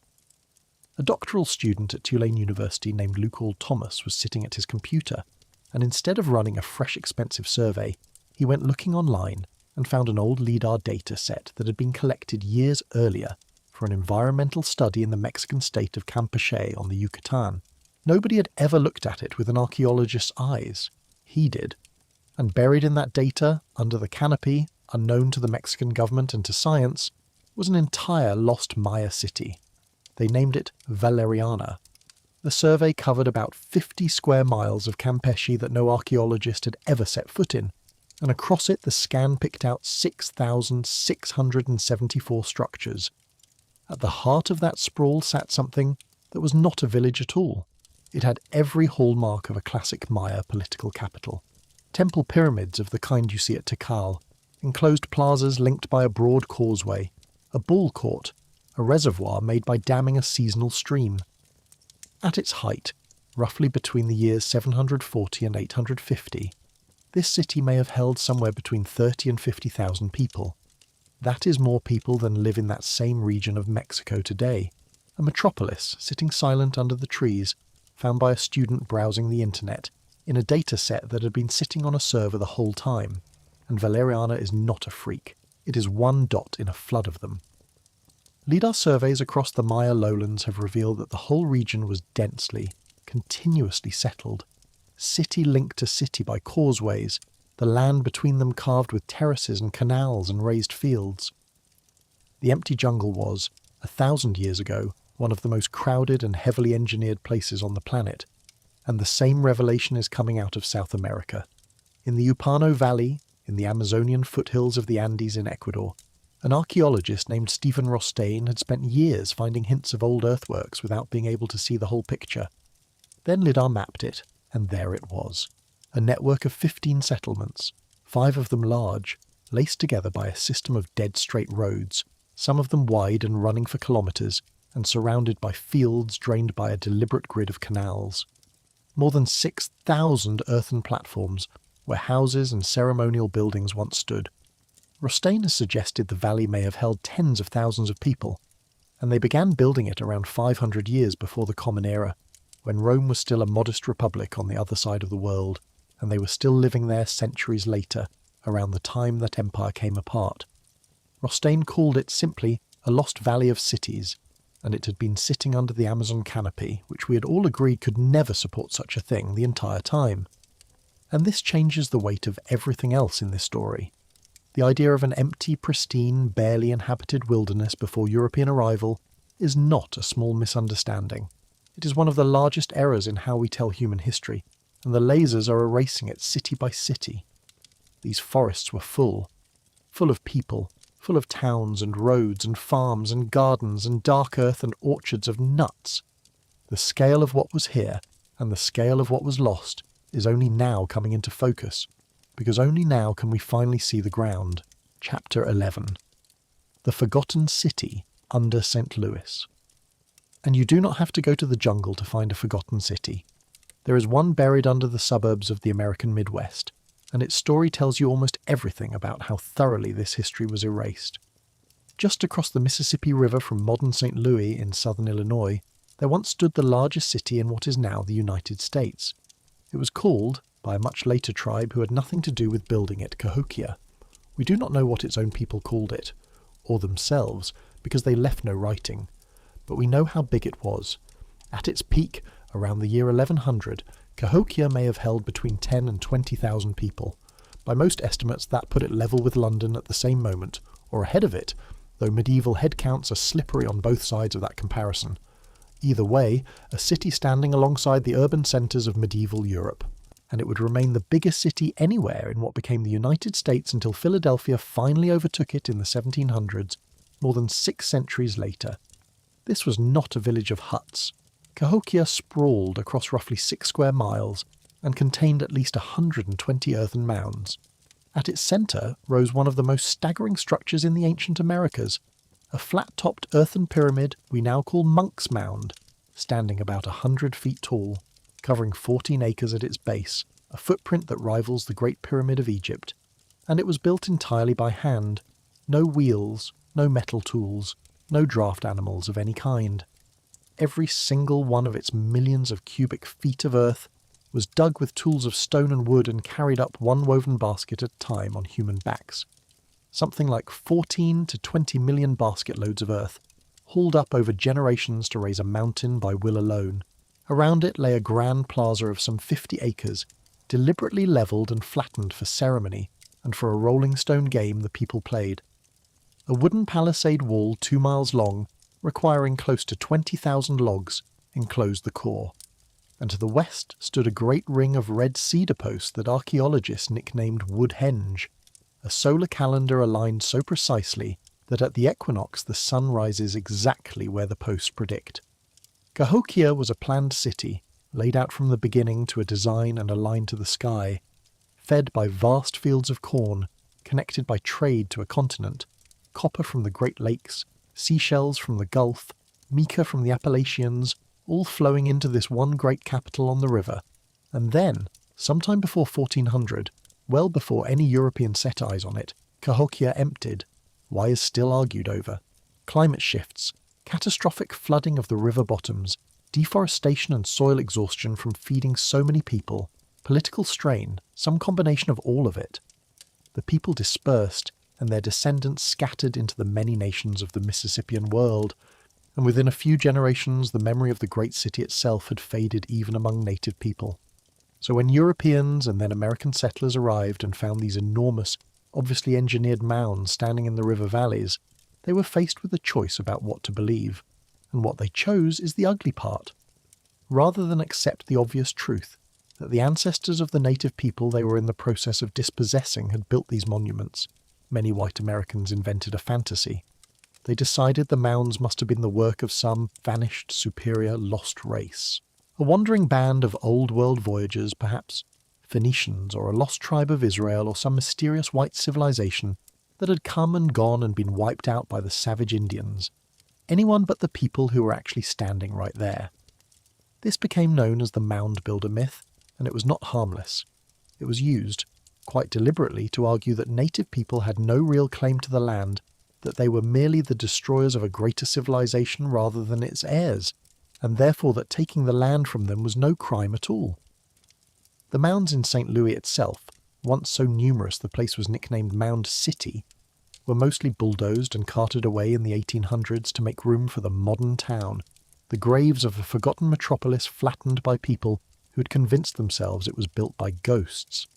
A doctoral student at Tulane University named Luke Thomas was sitting at his computer, and instead of running a fresh, expensive survey, he went looking online and found an old LIDAR data set that had been collected years earlier for an environmental study in the Mexican state of Campeche on the Yucatan. Nobody had ever looked at it with an archaeologist's eyes. He did. And buried in that data, under the canopy, unknown to the Mexican government and to science, was an entire lost Maya city. They named it Valeriana. The survey covered about 50 square miles of Campeche that no archaeologist had ever set foot in, and across it the scan picked out 6,674 structures. At the heart of that sprawl sat something that was not a village at all. It had every hallmark of a classic Maya political capital. Temple pyramids of the kind you see at Tikal, enclosed plazas linked by a broad causeway, a bull court, a reservoir made by damming a seasonal stream. At its height, roughly between the years 740 and 850, this city may have held somewhere between 30 and 50,000 people. That is more people than live in that same region of Mexico today, a metropolis sitting silent under the trees, found by a student browsing the internet, in a data set that had been sitting on a server the whole time. And Valeriana is not a freak. It is one dot in a flood of them. LIDAR surveys across the Maya lowlands have revealed that the whole region was densely, continuously settled, city linked to city by causeways, the land between them carved with terraces and canals and raised fields. The empty jungle was, 1,000 years ago, one of the most crowded and heavily engineered places on the planet, and the same revelation is coming out of South America. In the Upano Valley, in the Amazonian foothills of the Andes in Ecuador, an archaeologist named Stephen Rostaine had spent years finding hints of old earthworks without being able to see the whole picture. Then LIDAR mapped it, and there it was. A network of 15 settlements, 5 of them large, laced together by a system of dead straight roads, some of them wide and running for kilometres, and surrounded by fields drained by a deliberate grid of canals. More than 6,000 earthen platforms, where houses and ceremonial buildings once stood. Rostaine has suggested the valley may have held tens of thousands of people, and they began building it around 500 years before the Common Era, when Rome was still a modest republic on the other side of the world, and they were still living there centuries later, around the time that empire came apart. Rostaine called it simply a lost valley of cities, and it had been sitting under the Amazon canopy, which we had all agreed could never support such a thing the entire time. And this changes the weight of everything else in this story. The idea of an empty, pristine, barely inhabited wilderness before European arrival is not a small misunderstanding. It is one of the largest errors in how we tell human history, and the lasers are erasing it city by city. These forests were full of people, full of towns and roads and farms and gardens and dark earth and orchards of nuts. The scale of what was here and the scale of what was lost is only now coming into focus, because only now can we finally see the ground. Chapter 11. The Forgotten City under St. Louis. And you do not have to go to the jungle to find a forgotten city. There is one buried under the suburbs of the American Midwest, and its story tells you almost everything about how thoroughly this history was erased. Just across the Mississippi River from modern St. Louis in southern Illinois, there once stood the largest city in what is now the United States. It was called, by a much later tribe who had nothing to do with building it, Cahokia. We do not know what its own people called it, or themselves, because they left no writing, but we know how big it was. At its peak, around the year 1100, Cahokia may have held between 10 and 20,000 people. By most estimates, that put it level with London at the same moment, or ahead of it, though medieval head counts are slippery on both sides of that comparison. Either way, a city standing alongside the urban centres of medieval Europe. And it would remain the biggest city anywhere in what became the United States until Philadelphia finally overtook it in the 1700s, more than 6 centuries later. This was not a village of huts. Cahokia sprawled across roughly 6 square miles and contained at least 120 earthen mounds. At its centre rose one of the most staggering structures in the ancient Americas, a flat-topped earthen pyramid we now call Monk's Mound, standing about 100 feet tall, covering 14 acres at its base, a footprint that rivals the Great Pyramid of Egypt. And it was built entirely by hand. No wheels, no metal tools, no draft animals of any kind. Every single one of its millions of cubic feet of earth was dug with tools of stone and wood and carried up one woven basket at a time on human backs. Something like 14 to 20 million basket loads of earth, hauled up over generations to raise a mountain by will alone. Around it lay a grand plaza of some 50 acres, deliberately levelled and flattened for ceremony and for a rolling stone game the people played. A wooden palisade wall 2 miles long, requiring close to 20,000 logs, enclosed the core. And to the west stood a great ring of red cedar posts that archaeologists nicknamed Woodhenge, a solar calendar aligned so precisely that at the equinox the sun rises exactly where the posts predict. Cahokia was a planned city, laid out from the beginning to a design and aligned to the sky, fed by vast fields of corn, connected by trade to a continent, copper from the Great Lakes, seashells from the Gulf, mica from the Appalachians, all flowing into this one great capital on the river. And then, sometime before 1400, well before any European set eyes on it, Cahokia emptied. Why is still argued over. Climate shifts, catastrophic flooding of the river bottoms, deforestation and soil exhaustion from feeding so many people, political strain, some combination of all of it. The people dispersed, and their descendants scattered into the many nations of the Mississippian world, and within a few generations the memory of the great city itself had faded even among native people. So when Europeans and then American settlers arrived and found these enormous, obviously engineered mounds standing in the river valleys, they were faced with a choice about what to believe, and what they chose is the ugly part. Rather than accept the obvious truth that the ancestors of the native people they were in the process of dispossessing had built these monuments, many white Americans invented a fantasy. They decided the mounds must have been the work of some vanished, superior, lost race. A wandering band of old-world voyagers, perhaps Phoenicians or a lost tribe of Israel or some mysterious white civilization that had come and gone and been wiped out by the savage Indians. Anyone but the people who were actually standing right there. This became known as the mound builder myth, and it was not harmless. It was used, quite deliberately, to argue that native people had no real claim to the land, that they were merely the destroyers of a greater civilization rather than its heirs, and therefore that taking the land from them was no crime at all. The mounds in St. Louis itself, once so numerous the place was nicknamed Mound City, were mostly bulldozed and carted away in the 1800s to make room for the modern town, the graves of a forgotten metropolis flattened by people who had convinced themselves it was built by ghosts.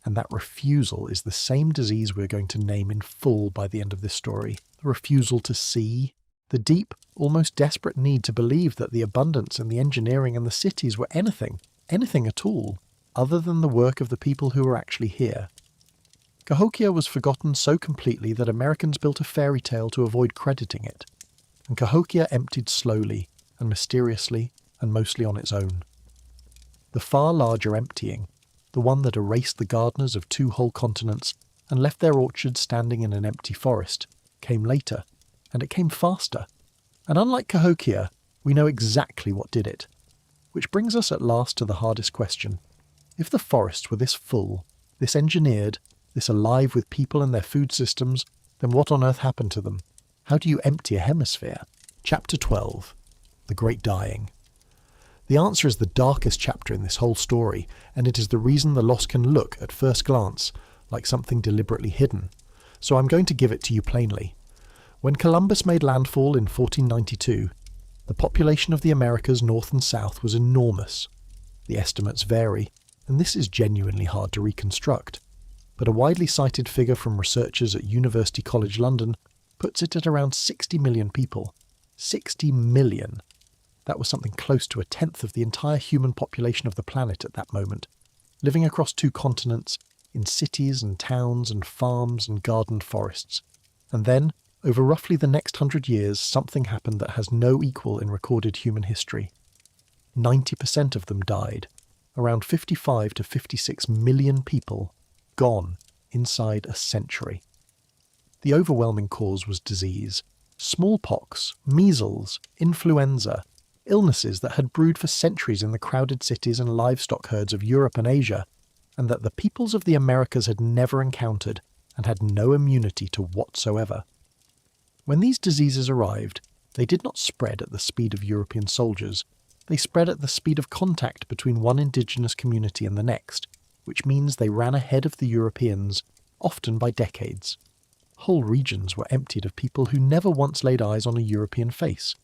And that refusal is the same disease we're going to name in full by the end of this story. The refusal to see, the deep, almost desperate need to believe that the abundance and the engineering and the cities were anything at all, other than the work of the people who were actually here. Cahokia was forgotten so completely that Americans built a fairy tale to avoid crediting it, and Cahokia emptied slowly and mysteriously and mostly on its own. The far larger emptying, the one that erased the gardeners of 2 whole continents and left their orchards standing in an empty forest, came later, and it came faster. And unlike Cahokia, we know exactly what did it. Which brings us at last to the hardest question. If the forests were this full, this engineered, this alive with people and their food systems, then what on earth happened to them? How do you empty a hemisphere? Chapter 12. The Great Dying. The answer is the darkest chapter in this whole story, and it is the reason the loss can look, at first glance, like something deliberately hidden. So I'm going to give it to you plainly. When Columbus made landfall in 1492, The population of the Americas north and south was enormous. The estimates vary, and this is genuinely hard to reconstruct, but a widely cited figure from researchers at University College London puts it at around 60 million people. 60 million! That was something close to a tenth of the entire human population of the planet at that moment, living across 2 continents, in cities and towns and farms and gardened forests. And then, over roughly the next 100 years, something happened that has no equal in recorded human history. 90% of them died. Around 55 to 56 million people gone inside a century. The overwhelming cause was disease. Smallpox, measles, influenza, illnesses that had brewed for centuries in the crowded cities and livestock herds of Europe and Asia, and that the peoples of the Americas had never encountered and had no immunity to whatsoever. When these diseases arrived, they did not spread at the speed of European soldiers. They spread at the speed of contact between one indigenous community and the next, which means they ran ahead of the Europeans, often by decades. Whole regions were emptied of people who never once laid eyes on a European face.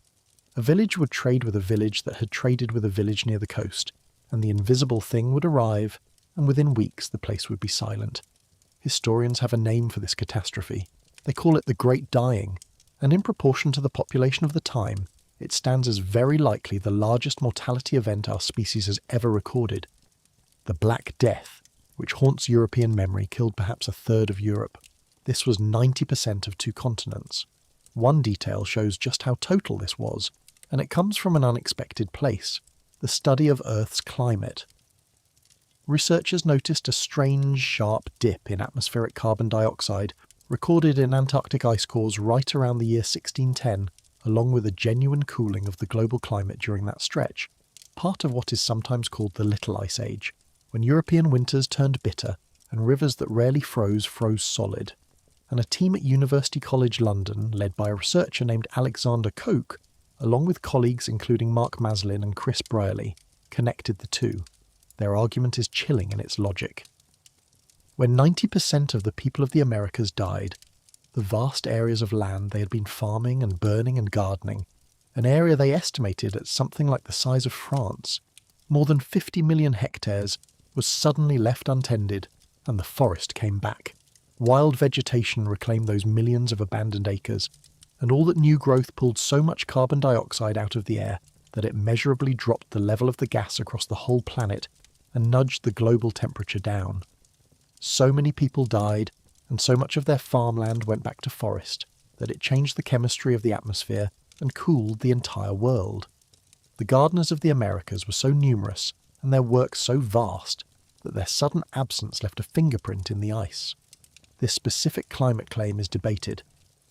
A village would trade with a village that had traded with a village near the coast, and the invisible thing would arrive, and within weeks the place would be silent. Historians have a name for this catastrophe. They call it the Great Dying, and in proportion to the population of the time, it stands as very likely the largest mortality event our species has ever recorded. The Black Death, which haunts European memory, killed perhaps a third of Europe. This was 90% of 2 continents. One detail shows just how total this was, and it comes from an unexpected place: the study of Earth's climate. Researchers noticed a strange, sharp dip in atmospheric carbon dioxide recorded in Antarctic ice cores right around the year 1610, along with a genuine cooling of the global climate during that stretch, part of what is sometimes called the Little Ice Age, when European winters turned bitter and rivers that rarely froze solid. And a team at University College London, led by a researcher named Alexander Koch, along with colleagues including Mark Maslin and Chris Brierley, connected the two. Their argument is chilling in its logic. When 90% of the people of the Americas died, the vast areas of land they had been farming and burning and gardening, an area they estimated at something like the size of France, more than 50 million hectares, was suddenly left untended, and the forest came back. Wild vegetation reclaimed those millions of abandoned acres, and all that new growth pulled so much carbon dioxide out of the air that it measurably dropped the level of the gas across the whole planet and nudged the global temperature down. So many people died, and so much of their farmland went back to forest, that it changed the chemistry of the atmosphere and cooled the entire world. The gardeners of the Americas were so numerous, and their work so vast, that their sudden absence left a fingerprint in the ice. This specific climate claim is debated.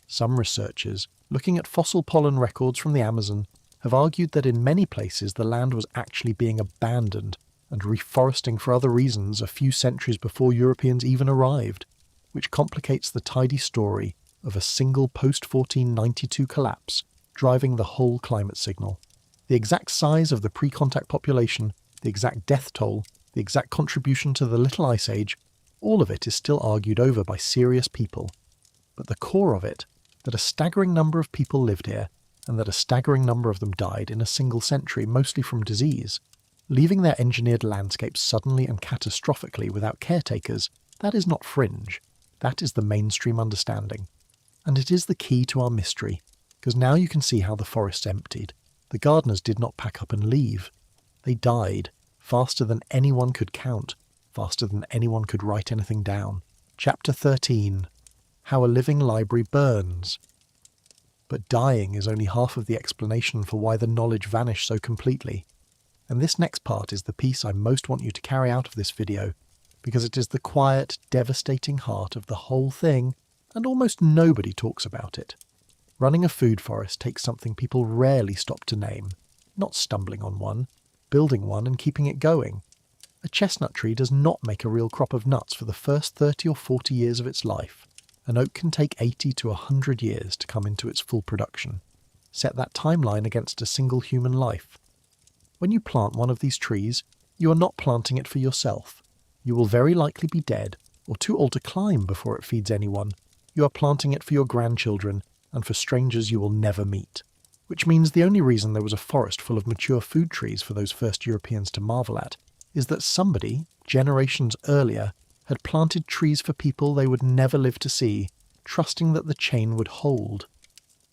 Some researchers, looking at fossil pollen records from the Amazon, have argued that in many places the land was actually being abandoned and reforesting for other reasons a few centuries before Europeans even arrived, which complicates the tidy story of a single post-1492 collapse driving the whole climate signal. The exact size of the pre-contact population, the exact death toll, the exact contribution to the Little Ice Age, all of it is still argued over by serious people. But the core of it, that a staggering number of people lived here, and that a staggering number of them died in a single century, mostly from disease, leaving their engineered landscapes suddenly and catastrophically without caretakers, that is not fringe. That is the mainstream understanding. And it is the key to our mystery, because now you can see how the forests emptied. The gardeners did not pack up and leave. They died, faster than anyone could count, faster than anyone could write anything down. Chapter 13. How a living library burns. But dying is only half of the explanation for why the knowledge vanished so completely. And this next part is the piece I most want you to carry out of this video, because it is the quiet, devastating heart of the whole thing, and almost nobody talks about it. Running a food forest takes something people rarely stop to name, not stumbling on one, building one and keeping it going. A chestnut tree does not make a real crop of nuts for the first 30 or 40 years of its life. An oak can take 80 to 100 years to come into its full production. Set that timeline against a single human life. When you plant one of these trees, you are not planting it for yourself. You will very likely be dead, or too old to climb before it feeds anyone. You are planting it for your grandchildren, and for strangers you will never meet. which means the only reason there was a forest full of mature food trees for those first Europeans to marvel at is that somebody, generations earlier, had planted trees for people they would never live to see, trusting that the chain would hold,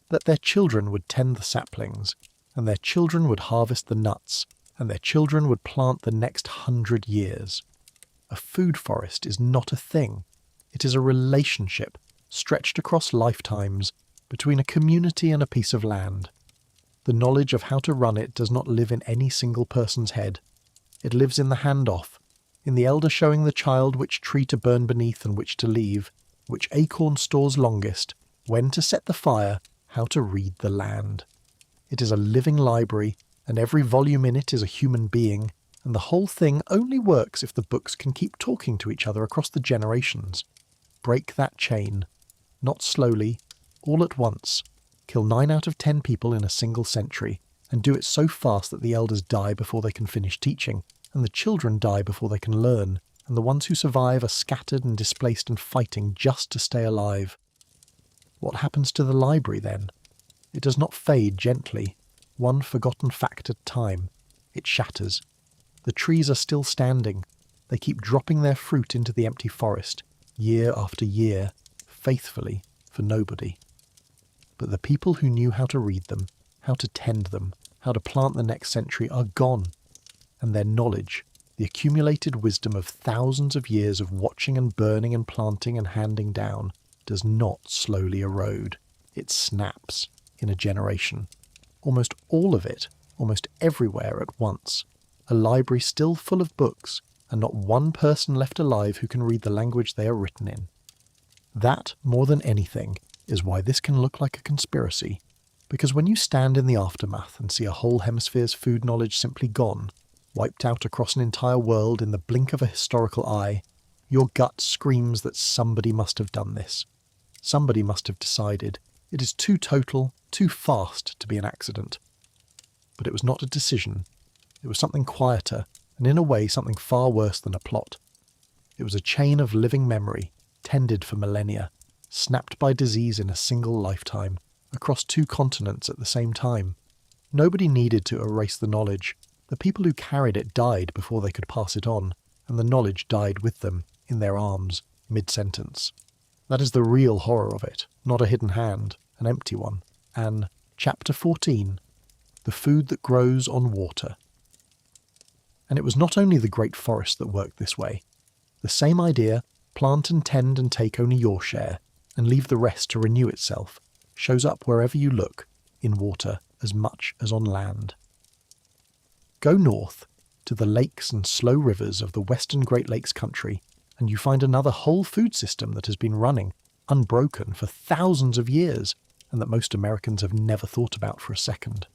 that their children would tend the saplings, and their children would harvest the nuts, and their children would plant the next 100 years. A food forest is not a thing. It is a relationship stretched across lifetimes between a community and a piece of land. The knowledge of how to run it does not live in any single person's head. It lives in the handoff, in the elder showing the child which tree to burn beneath and which to leave, which acorn stores longest, when to set the fire, how to read the land. It is a living library, and every volume in it is a human being, and the whole thing only works if the books can keep talking to each other across the generations. Break that chain. Not slowly, all at once. Kill 9 out of 10 people in a single century, and do it so fast that the elders die before they can finish teaching, and the children die before they can learn, and the ones who survive are scattered and displaced and fighting just to stay alive. What happens to the library then? It does not fade gently, one forgotten fact at a time. It shatters. The trees are still standing. They keep dropping their fruit into the empty forest, year after year, faithfully, for nobody. But the people who knew how to read them, how to tend them, how to plant the next century are gone, and their knowledge, the accumulated wisdom of thousands of years of watching and burning and planting and handing down, does not slowly erode. It snaps in a generation. Almost all of it, almost everywhere at once. A library still full of books, and not one person left alive who can read the language they are written in. That, more than anything, is why this can look like a conspiracy. Because when you stand in the aftermath and see a whole hemisphere's food knowledge simply gone, wiped out across an entire world in the blink of a historical eye, your gut screams that somebody must have done this. Somebody must have decided it is too total, too fast to be an accident. But it was not a decision. It was something quieter, and in a way something far worse than a plot. It was a chain of living memory, tended for millennia, snapped by disease in a single lifetime, across 2 continents at the same time. Nobody needed to erase the knowledge. The people who carried it died before they could pass it on, and the knowledge died with them, in their arms, mid-sentence. That is the real horror of it, not a hidden hand, an empty one. And Chapter 14, The Food That Grows on Water. And it was not only the great forest that worked this way. The same idea, plant and tend and take only your share, and leave the rest to renew itself, shows up wherever you look, in water as much as on land. Go north, to the lakes and slow rivers of the western Great Lakes country, and you find another whole food system that has been running, unbroken, for thousands of years, and that most Americans have never thought about for a second.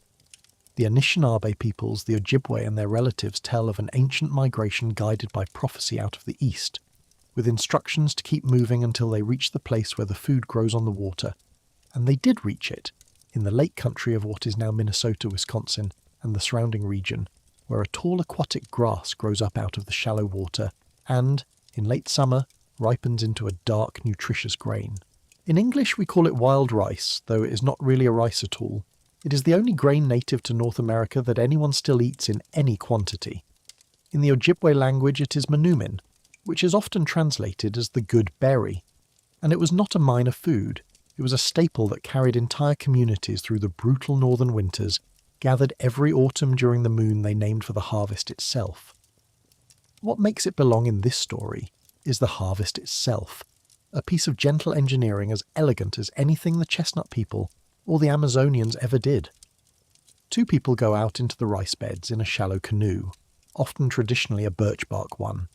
The Anishinaabe peoples, the Ojibwe and their relatives tell of an ancient migration guided by prophecy out of the east, with instructions to keep moving until they reach the place where the food grows on the water. And they did reach it, in the lake country of what is now Minnesota, Wisconsin, and the surrounding region, where a tall aquatic grass grows up out of the shallow water, and, in late summer, ripens into a dark, nutritious grain. In English we call it wild rice, though it is not really a rice at all. It is the only grain native to North America that anyone still eats in any quantity. In the Ojibwe language it is manumin, which is often translated as the good berry. And it was not a minor food. It was a staple that carried entire communities through the brutal northern winters, gathered every autumn during the moon they named for the harvest itself. What makes it belong in this story is the harvest itself, a piece of gentle engineering as elegant as anything the Chestnut people or the Amazonians ever did. 2 people go out into the rice beds in a shallow canoe, often traditionally a birch bark one,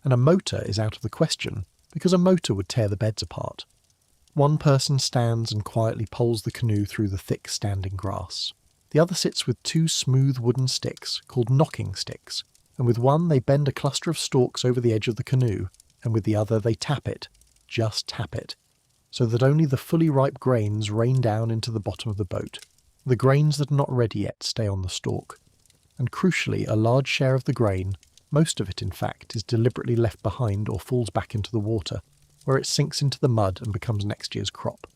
and a motor is out of the question because a motor would tear the beds apart. 1 person stands and quietly poles the canoe through the thick standing grass. The other sits with 2 smooth wooden sticks called knocking sticks, and with one they bend a cluster of stalks over the edge of the canoe, and with the other they tap it, just tap it, so that only the fully ripe grains rain down into the bottom of the boat. The grains that are not ready yet stay on the stalk. And crucially, a large share of the grain, most of it in fact, is deliberately left behind or falls back into the water, where it sinks into the mud and becomes next year's crop.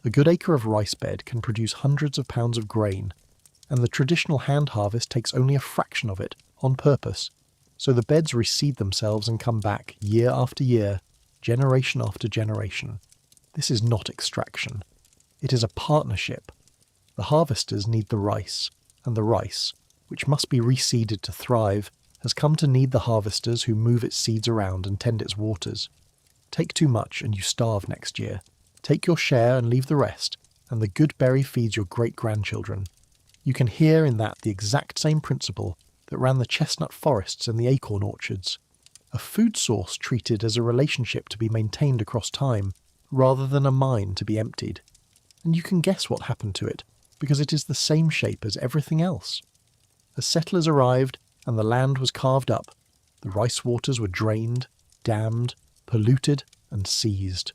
A good acre of rice bed can produce hundreds of pounds of grain, and the traditional hand harvest takes only a fraction of it, on purpose, so the beds reseed themselves and come back year after year, generation after generation. This is not extraction. It is a partnership. The harvesters need the rice, and the rice, which must be reseeded to thrive, has come to need the harvesters who move its seeds around and tend its waters. Take too much and you starve next year. Take your share and leave the rest, and the good berry feeds your great-grandchildren. You can hear in that the exact same principle that ran the chestnut forests and the acorn orchards. A food source treated as a relationship to be maintained across time, rather than a mine to be emptied. And you can guess what happened to it, because it is the same shape as everything else. As settlers arrived and the land was carved up, the rice waters were drained, dammed, polluted, and seized.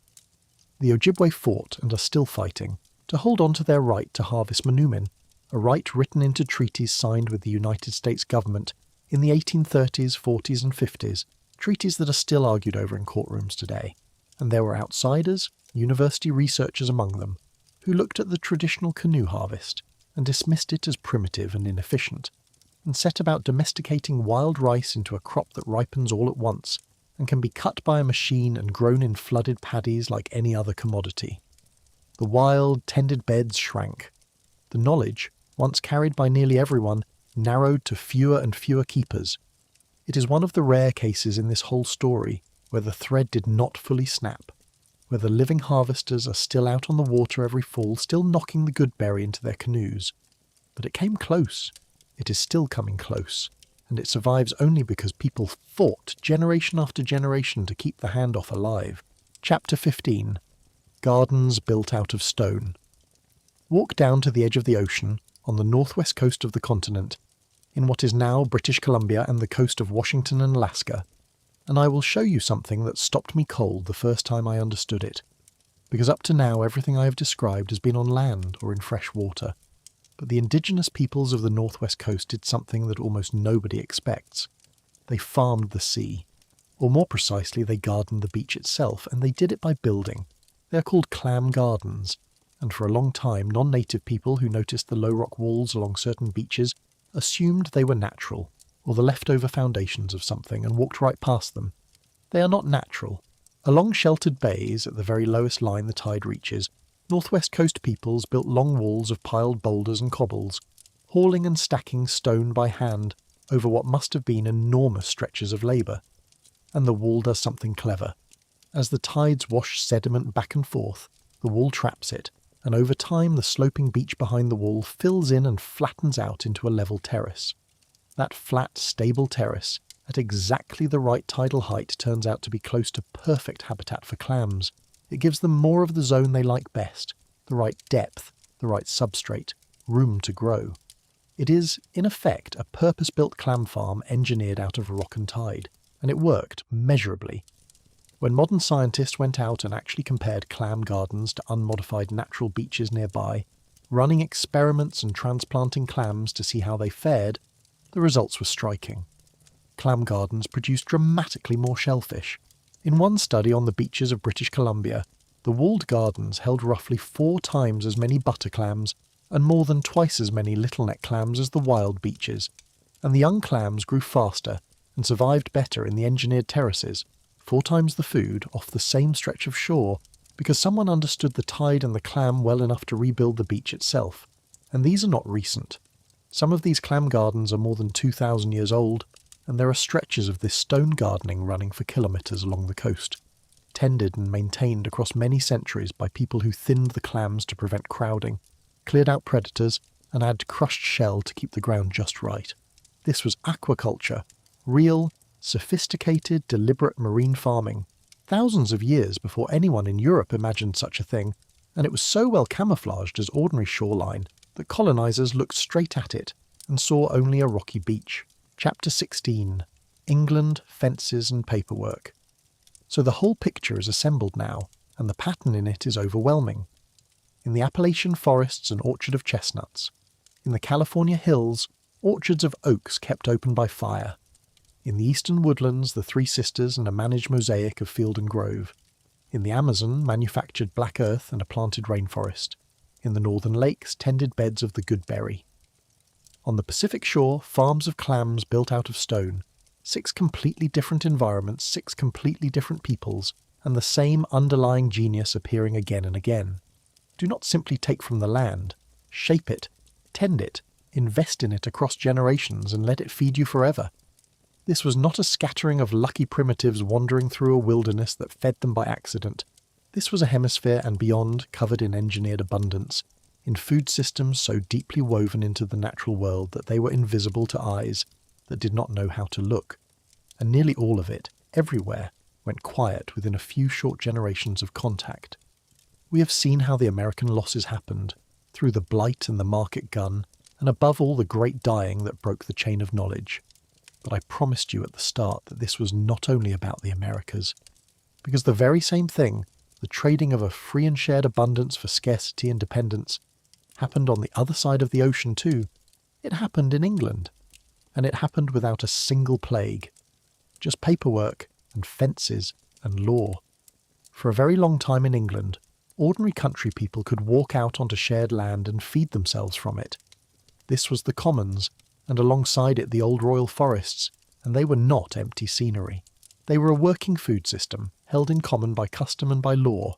The Ojibwe fought and are still fighting to hold on to their right to harvest manumin, a right written into treaties signed with the United States government in the 1830s, 40s and 50s, treaties that are still argued over in courtrooms today. And there were outsiders, university researchers among them, who looked at the traditional canoe harvest and dismissed it as primitive and inefficient, and set about domesticating wild rice into a crop that ripens all at once and can be cut by a machine and grown in flooded paddies like any other commodity. The wild, tended beds shrank. The knowledge, once carried by nearly everyone, narrowed to fewer and fewer keepers. It is one of the rare cases in this whole story where the thread did not fully snap, where the living harvesters are still out on the water every fall, still knocking the good berry into their canoes. But it came close. It is still coming close, and it survives only because people fought generation after generation to keep the handoff alive. Chapter 15. Gardens Built Out of Stone. Walk down to the edge of the ocean, on the northwest coast of the continent, in what is now British Columbia and the coast of Washington and Alaska, and I will show you something that stopped me cold the first time I understood it, because up to now everything I have described has been on land or in fresh water. But the indigenous peoples of the northwest coast did something that almost nobody expects. They farmed the sea, or more precisely they gardened the beach itself, and they did it by building. They are called clam gardens, and for a long time non-native people who noticed the low rock walls along certain beaches assumed they were natural, or the leftover foundations of something, and walked right past them. They are not natural. Along sheltered bays, at the very lowest line the tide reaches, northwest coast peoples built long walls of piled boulders and cobbles, hauling and stacking stone by hand over what must have been enormous stretches of labour. And the wall does something clever. As the tides wash sediment back and forth, the wall traps it, and over time the sloping beach behind the wall fills in and flattens out into a level terrace. That flat, stable terrace, at exactly the right tidal height, turns out to be close to perfect habitat for clams. It gives them more of the zone they like best, the right depth, the right substrate, room to grow. It is, in effect, a purpose-built clam farm engineered out of rock and tide, and it worked measurably. When modern scientists went out and actually compared clam gardens to unmodified natural beaches nearby, running experiments and transplanting clams to see how they fared, the results were striking. Clam gardens produced dramatically more shellfish. In one study on the beaches of British Columbia, the walled gardens held roughly 4 times as many butter clams and more than twice as many little-neck clams as the wild beaches, and the young clams grew faster and survived better in the engineered terraces, 4 times the food off the same stretch of shore, because someone understood the tide and the clam well enough to rebuild the beach itself. And these are not recent. Some of these clam gardens are more than 2,000 years old, and there are stretches of this stone gardening running for kilometres along the coast, tended and maintained across many centuries by people who thinned the clams to prevent crowding, cleared out predators, and added crushed shell to keep the ground just right. This was aquaculture, real, sophisticated, deliberate marine farming, thousands of years before anyone in Europe imagined such a thing, and it was so well camouflaged as ordinary shoreline that colonisers looked straight at it and saw only a rocky beach. Chapter 16. England, Fences and Paperwork. So the whole picture is assembled now, and the pattern in it is overwhelming. In the Appalachian forests, an orchard of chestnuts. In the California hills, orchards of oaks kept open by fire. In the eastern woodlands, the Three Sisters and a managed mosaic of field and grove. In the Amazon, manufactured black earth and a planted rainforest. In the northern lakes, tended beds of the good berry. On the Pacific shore, farms of clams built out of stone. 6 completely different environments, 6 completely different peoples, and the same underlying genius appearing again and again. Do not simply take from the land. Shape it, tend it, invest in it across generations and let it feed you forever. This was not a scattering of lucky primitives wandering through a wilderness that fed them by accident. This was a hemisphere and beyond covered in engineered abundance, in food systems so deeply woven into the natural world that they were invisible to eyes that did not know how to look. And nearly all of it, everywhere, went quiet within a few short generations of contact. We have seen how the American losses happened, through the blight and the market gun, and above all the great dying that broke the chain of knowledge. But I promised you at the start that this was not only about the Americas, because the very same thing, the trading of a free and shared abundance for scarcity and dependence, happened on the other side of the ocean too. It happened in England, and it happened without a single plague. Just paperwork and fences and law. For a very long time in England, ordinary country people could walk out onto shared land and feed themselves from it. This was the commons, and alongside it the old royal forests, and they were not empty scenery. They were a working food system, held in common by custom and by law.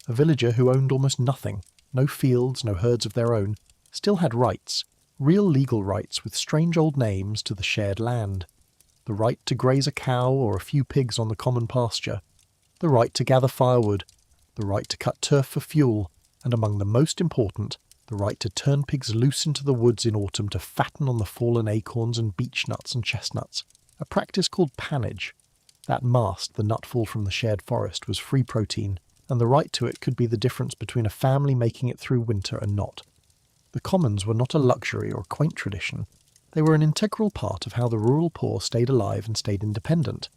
A villager who owned almost nothing, no fields, no herds of their own, still had rights, real legal rights with strange old names to the shared land. The right to graze a cow or a few pigs on the common pasture, the right to gather firewood, the right to cut turf for fuel, and among the most important, the right to turn pigs loose into the woods in autumn to fatten on the fallen acorns and beech nuts and chestnuts, a practice called pannage. That mast, the nutfall from the shared forest, was free protein, and the right to it could be the difference between a family making it through winter and not. The commons were not a luxury or a quaint tradition. They were an integral part of how the rural poor stayed alive and stayed independent.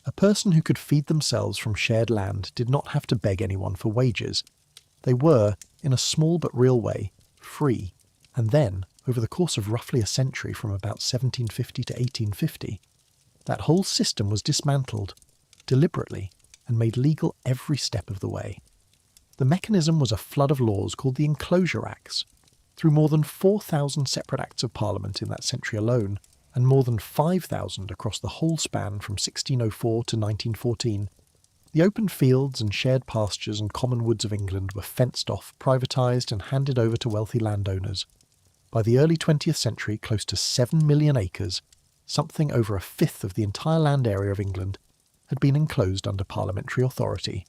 A person who could feed themselves from shared land did not have to beg anyone for wages. They were, in a small but real way, free. And then, over the course of roughly a century from about 1750 to 1850, that whole system was dismantled, deliberately, and made legal every step of the way. The mechanism was a flood of laws called the Enclosure Acts. Through more than 4,000 separate Acts of Parliament in that century alone, and more than 5,000 across the whole span from 1604 to 1914, the open fields and shared pastures and common woods of England were fenced off, privatised and handed over to wealthy landowners. By the early 20th century, close to 7 million acres, something over a fifth of the entire land area of England, had been enclosed under parliamentary authority.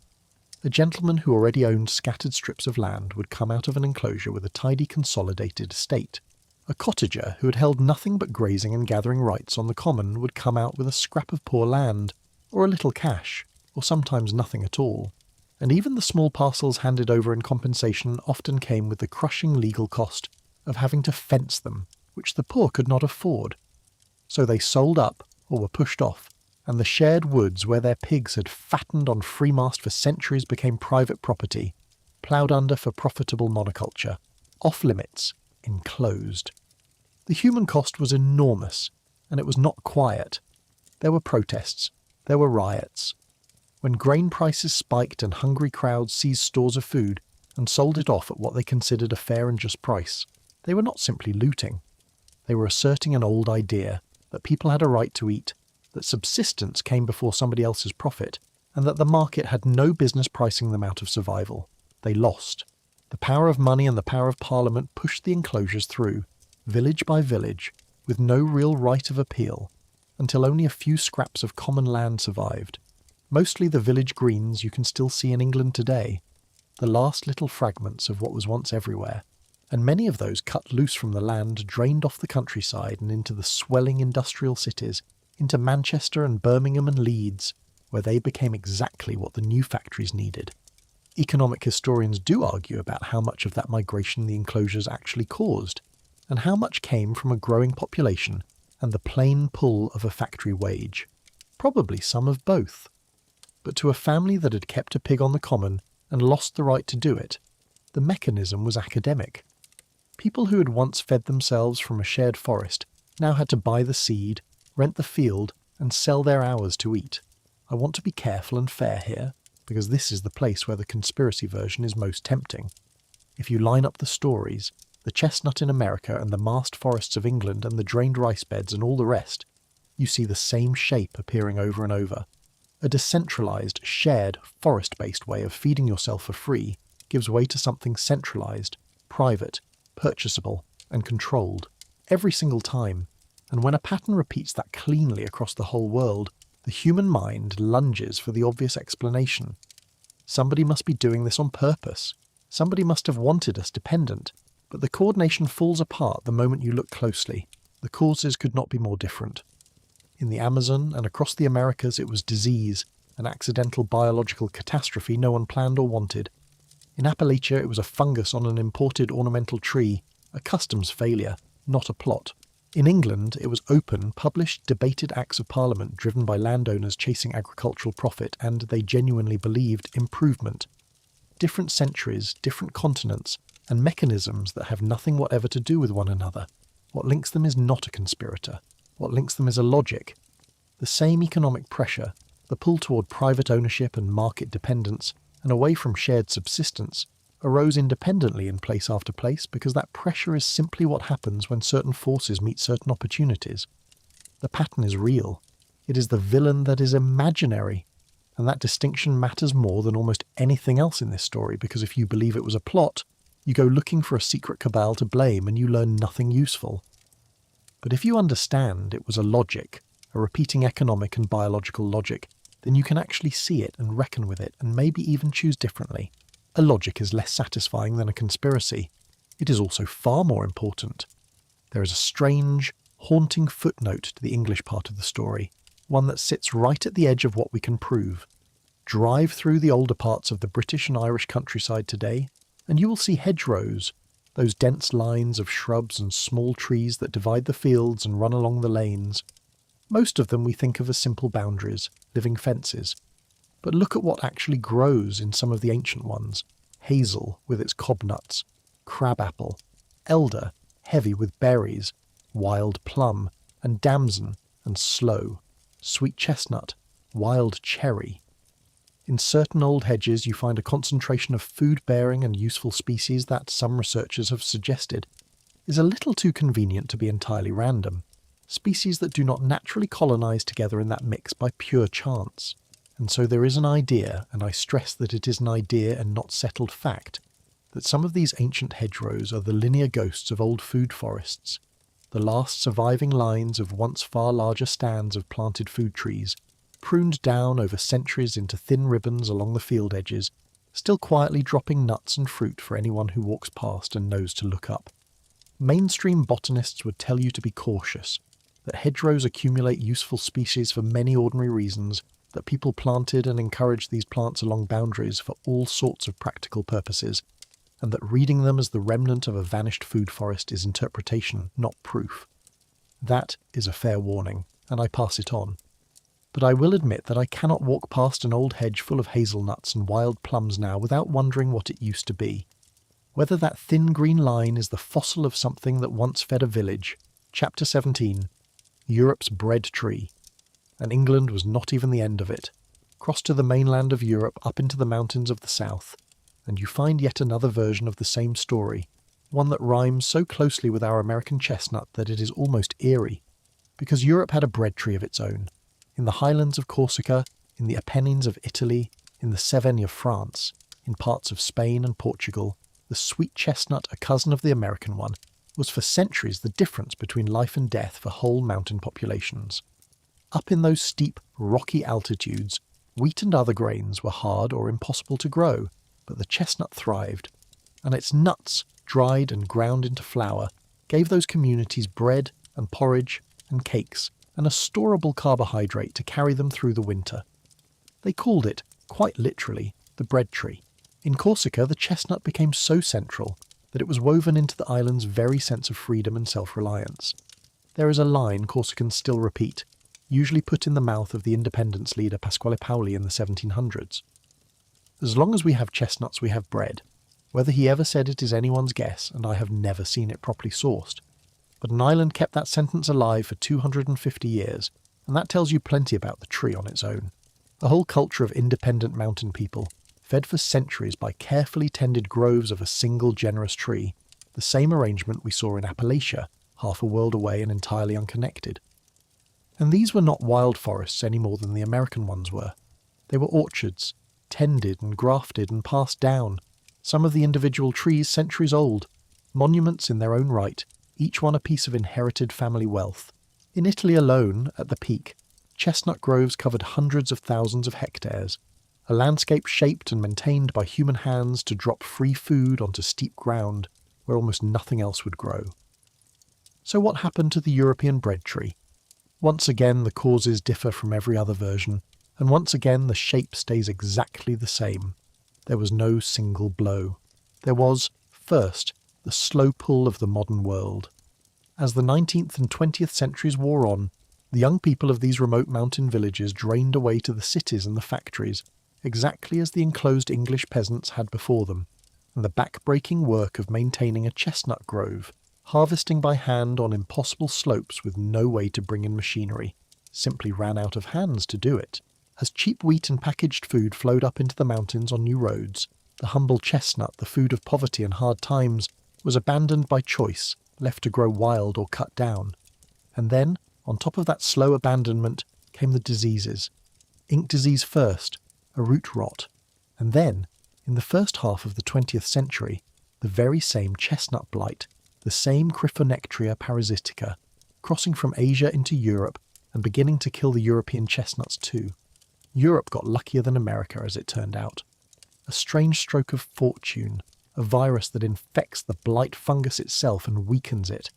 A gentleman who already owned scattered strips of land would come out of an enclosure with a tidy consolidated estate. A cottager who had held nothing but grazing and gathering rights on the common would come out with a scrap of poor land, or a little cash, or sometimes nothing at all. And even the small parcels handed over in compensation often came with the crushing legal cost of having to fence them, which the poor could not afford. So they sold up, or were pushed off, and the shared woods where their pigs had fattened on freemast for centuries became private property, ploughed under for profitable monoculture, off limits, enclosed. The human cost was enormous, and it was not quiet. There were protests, there were riots. When grain prices spiked and hungry crowds seized stores of food and sold it off at what they considered a fair and just price, they were not simply looting. They were asserting an old idea that people had a right to eat, that subsistence came before somebody else's profit, and that the market had no business pricing them out of survival. They lost. The power of money and the power of Parliament pushed the enclosures through, village by village, with no real right of appeal, until only a few scraps of common land survived. Mostly the village greens you can still see in England today, the last little fragments of what was once everywhere, and many of those cut loose from the land drained off the countryside and into the swelling industrial cities, into Manchester and Birmingham and Leeds, where they became exactly what the new factories needed. Economic historians do argue about how much of that migration the enclosures actually caused, and how much came from a growing population and the plain pull of a factory wage. Probably some of both. But to a family that had kept a pig on the common and lost the right to do it, the mechanism was academic. People who had once fed themselves from a shared forest now had to buy the seed, rent the field, and sell their hours to eat. I want to be careful and fair here. because this is the place where the conspiracy version is most tempting. If you line up the stories, the chestnut in America and the marst forests of England and the drained rice beds and all the rest, you see the same shape appearing over and over. A decentralized, shared, forest-based way of feeding yourself for free gives way to something centralized, private, purchasable, and controlled, every single time. And when a pattern repeats that cleanly across the whole world, the human mind lunges for the obvious explanation. Somebody must be doing this on purpose. Somebody must have wanted us dependent. But the coordination falls apart the moment you look closely. The causes could not be more different. In the Amazon and across the Americas it was disease, an accidental biological catastrophe no one planned or wanted. In Appalachia it was a fungus on an imported ornamental tree, a customs failure, not a plot. In England it was open, published, debated Acts of Parliament driven by landowners chasing agricultural profit and, they genuinely believed, improvement. Different centuries, different continents, and mechanisms that have nothing whatever to do with one another. What links them is not a conspirator. What links them is a logic. The same economic pressure, the pull toward private ownership and market dependence, and away from shared subsistence, arose independently in place after place because that pressure is simply what happens when certain forces meet certain opportunities. The pattern is real. It is the villain that is imaginary. And that distinction matters more than almost anything else in this story, because if you believe it was a plot, you go looking for a secret cabal to blame and you learn nothing useful. But if you understand it was a logic, a repeating economic and biological logic, then you can actually see it and reckon with it and maybe even choose differently. A logic is less satisfying than a conspiracy. It is also far more important. There is a strange, haunting footnote to the English part of the story, one that sits right at the edge of what we can prove. Drive through the older parts of the British and Irish countryside today, and you will see hedgerows, those dense lines of shrubs and small trees that divide the fields and run along the lanes. Most of them we think of as simple boundaries, living fences. But look at what actually grows in some of the ancient ones. Hazel with its cobnuts, crabapple, elder, heavy with berries, wild plum, and damson and sloe, sweet chestnut, wild cherry. In certain old hedges you find a concentration of food-bearing and useful species that, some researchers have suggested, is a little too convenient to be entirely random. Species that do not naturally colonize together in that mix by pure chance. And so there is an idea, and I stress that it is an idea and not settled fact, that some of these ancient hedgerows are the linear ghosts of old food forests, the last surviving lines of once far larger stands of planted food trees, pruned down over centuries into thin ribbons along the field edges, still quietly dropping nuts and fruit for anyone who walks past and knows to look up. Mainstream botanists would tell you to be cautious, that hedgerows accumulate useful species for many ordinary reasons, that people planted and encouraged these plants along boundaries for all sorts of practical purposes, and that reading them as the remnant of a vanished food forest is interpretation, not proof. That is a fair warning, and I pass it on. But I will admit that I cannot walk past an old hedge full of hazelnuts and wild plums now without wondering what it used to be. Whether that thin green line is the fossil of something that once fed a village. Chapter 17. Europe's bread tree. And England was not even the end of it. Cross to the mainland of Europe up into the mountains of the south, and you find yet another version of the same story, one that rhymes so closely with our American chestnut that it is almost eerie. Because Europe had a bread tree of its own. In the highlands of Corsica, in the Apennines of Italy, in the Cevennes of France, in parts of Spain and Portugal, the sweet chestnut, a cousin of the American one, was for centuries the difference between life and death for whole mountain populations. Up in those steep, rocky altitudes, wheat and other grains were hard or impossible to grow, but the chestnut thrived, and its nuts, dried and ground into flour, gave those communities bread and porridge and cakes, and a storable carbohydrate to carry them through the winter. They called it, quite literally, the bread tree. In Corsica, the chestnut became so central that it was woven into the island's very sense of freedom and self-reliance. There is a line Corsicans still repeat, usually put in the mouth of the independence leader Pasquale Paoli in the 1700s. As long as we have chestnuts, we have bread. Whether he ever said it is anyone's guess, and I have never seen it properly sourced. But an island kept that sentence alive for 250 years, and that tells you plenty about the tree on its own. A whole culture of independent mountain people, fed for centuries by carefully tended groves of a single generous tree, the same arrangement we saw in Appalachia, half a world away and entirely unconnected. And these were not wild forests any more than the American ones were. They were orchards, tended and grafted and passed down, some of the individual trees centuries old, monuments in their own right, each one a piece of inherited family wealth. In Italy alone, at the peak, chestnut groves covered hundreds of thousands of hectares, a landscape shaped and maintained by human hands to drop free food onto steep ground where almost nothing else would grow. So what happened to the European bread tree? Once again the causes differ from every other version, and once again the shape stays exactly the same. There was no single blow. There was, first, the slow pull of the modern world. As the 19th and 20th centuries wore on, the young people of these remote mountain villages drained away to the cities and the factories, exactly as the enclosed English peasants had before them, and the back-breaking work of maintaining a chestnut grove, harvesting by hand on impossible slopes with no way to bring in machinery, simply ran out of hands to do it. As cheap wheat and packaged food flowed up into the mountains on new roads, the humble chestnut, the food of poverty and hard times, was abandoned by choice, left to grow wild or cut down. And then, on top of that slow abandonment, came the diseases. Ink disease first, a root rot, and then, in the first half of the 20th century, the very same chestnut blight, the same Cryphonectria parasitica, crossing from Asia into Europe and beginning to kill the European chestnuts too. Europe got luckier than America, as it turned out. A strange stroke of fortune, a virus that infects the blight fungus itself and weakens it,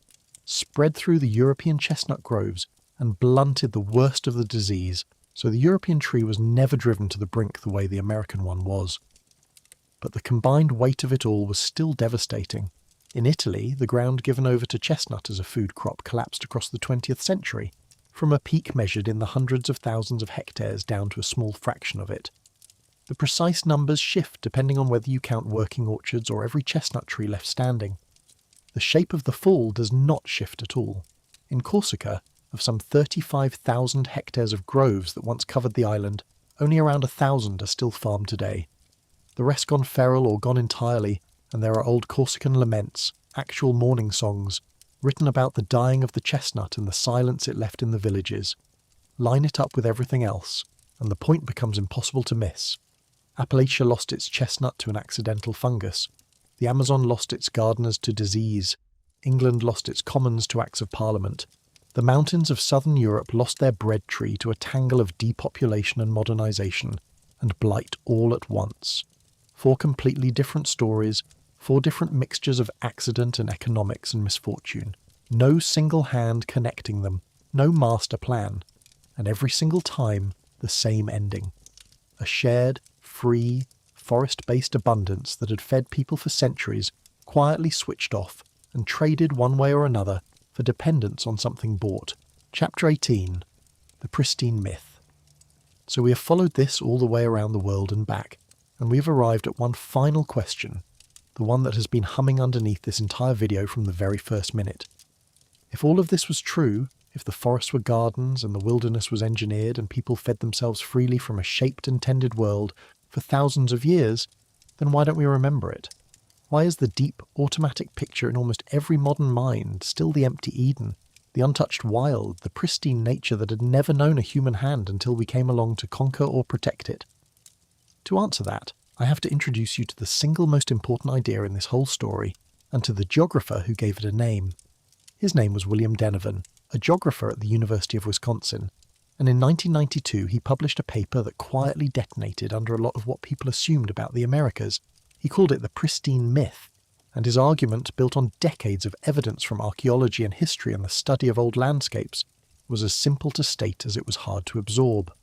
spread through the European chestnut groves and blunted the worst of the disease, so the European tree was never driven to the brink the way the American one was. But the combined weight of it all was still devastating. In Italy, the ground given over to chestnut as a food crop collapsed across the 20th century, from a peak measured in the hundreds of thousands of hectares down to a small fraction of it. The precise numbers shift depending on whether you count working orchards or every chestnut tree left standing. The shape of the fall does not shift at all. In Corsica, of some 35,000 hectares of groves that once covered the island, only around 1,000 are still farmed today. The rest gone feral or gone entirely, and there are old Corsican laments, actual mourning songs, written about the dying of the chestnut and the silence it left in the villages. Line it up with everything else, and the point becomes impossible to miss. Appalachia lost its chestnut to an accidental fungus. The Amazon lost its gardeners to disease. England lost its commons to acts of parliament. The mountains of southern Europe lost their bread tree to a tangle of depopulation and modernisation, and blight all at once. 4 completely different stories, 4 different mixtures of accident and economics and misfortune. No single hand connecting them, no master plan, and every single time the same ending. A shared, free, forest-based abundance that had fed people for centuries, quietly switched off and traded one way or another for dependence on something bought. Chapter 18. The Pristine Myth. So we have followed this all the way around the world and back, and we have arrived at one final question, the one that has been humming underneath this entire video from the very first minute. If all of this was true, if the forests were gardens and the wilderness was engineered and people fed themselves freely from a shaped and tended world for thousands of years, then why don't we remember it? Why is the deep, automatic picture in almost every modern mind still the empty Eden, the untouched wild, the pristine nature that had never known a human hand until we came along to conquer or protect it? To answer that, I have to introduce you to the single most important idea in this whole story, and to the geographer who gave it a name. His name was William Denevan, a geographer at the University of Wisconsin, and in 1992 he published a paper that quietly detonated under a lot of what people assumed about the Americas. He called it the Pristine Myth, and his argument, built on decades of evidence from archaeology and history and the study of old landscapes, was as simple to state as it was hard to absorb.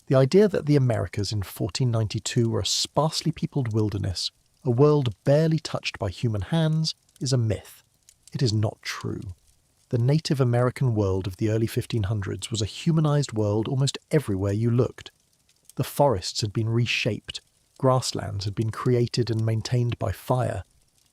The idea that the Americas in 1492 were a sparsely peopled wilderness, a world barely touched by human hands, is a myth. It is not true. The Native American world of the early 1500s was a humanized world almost everywhere you looked. The forests had been reshaped, grasslands had been created and maintained by fire,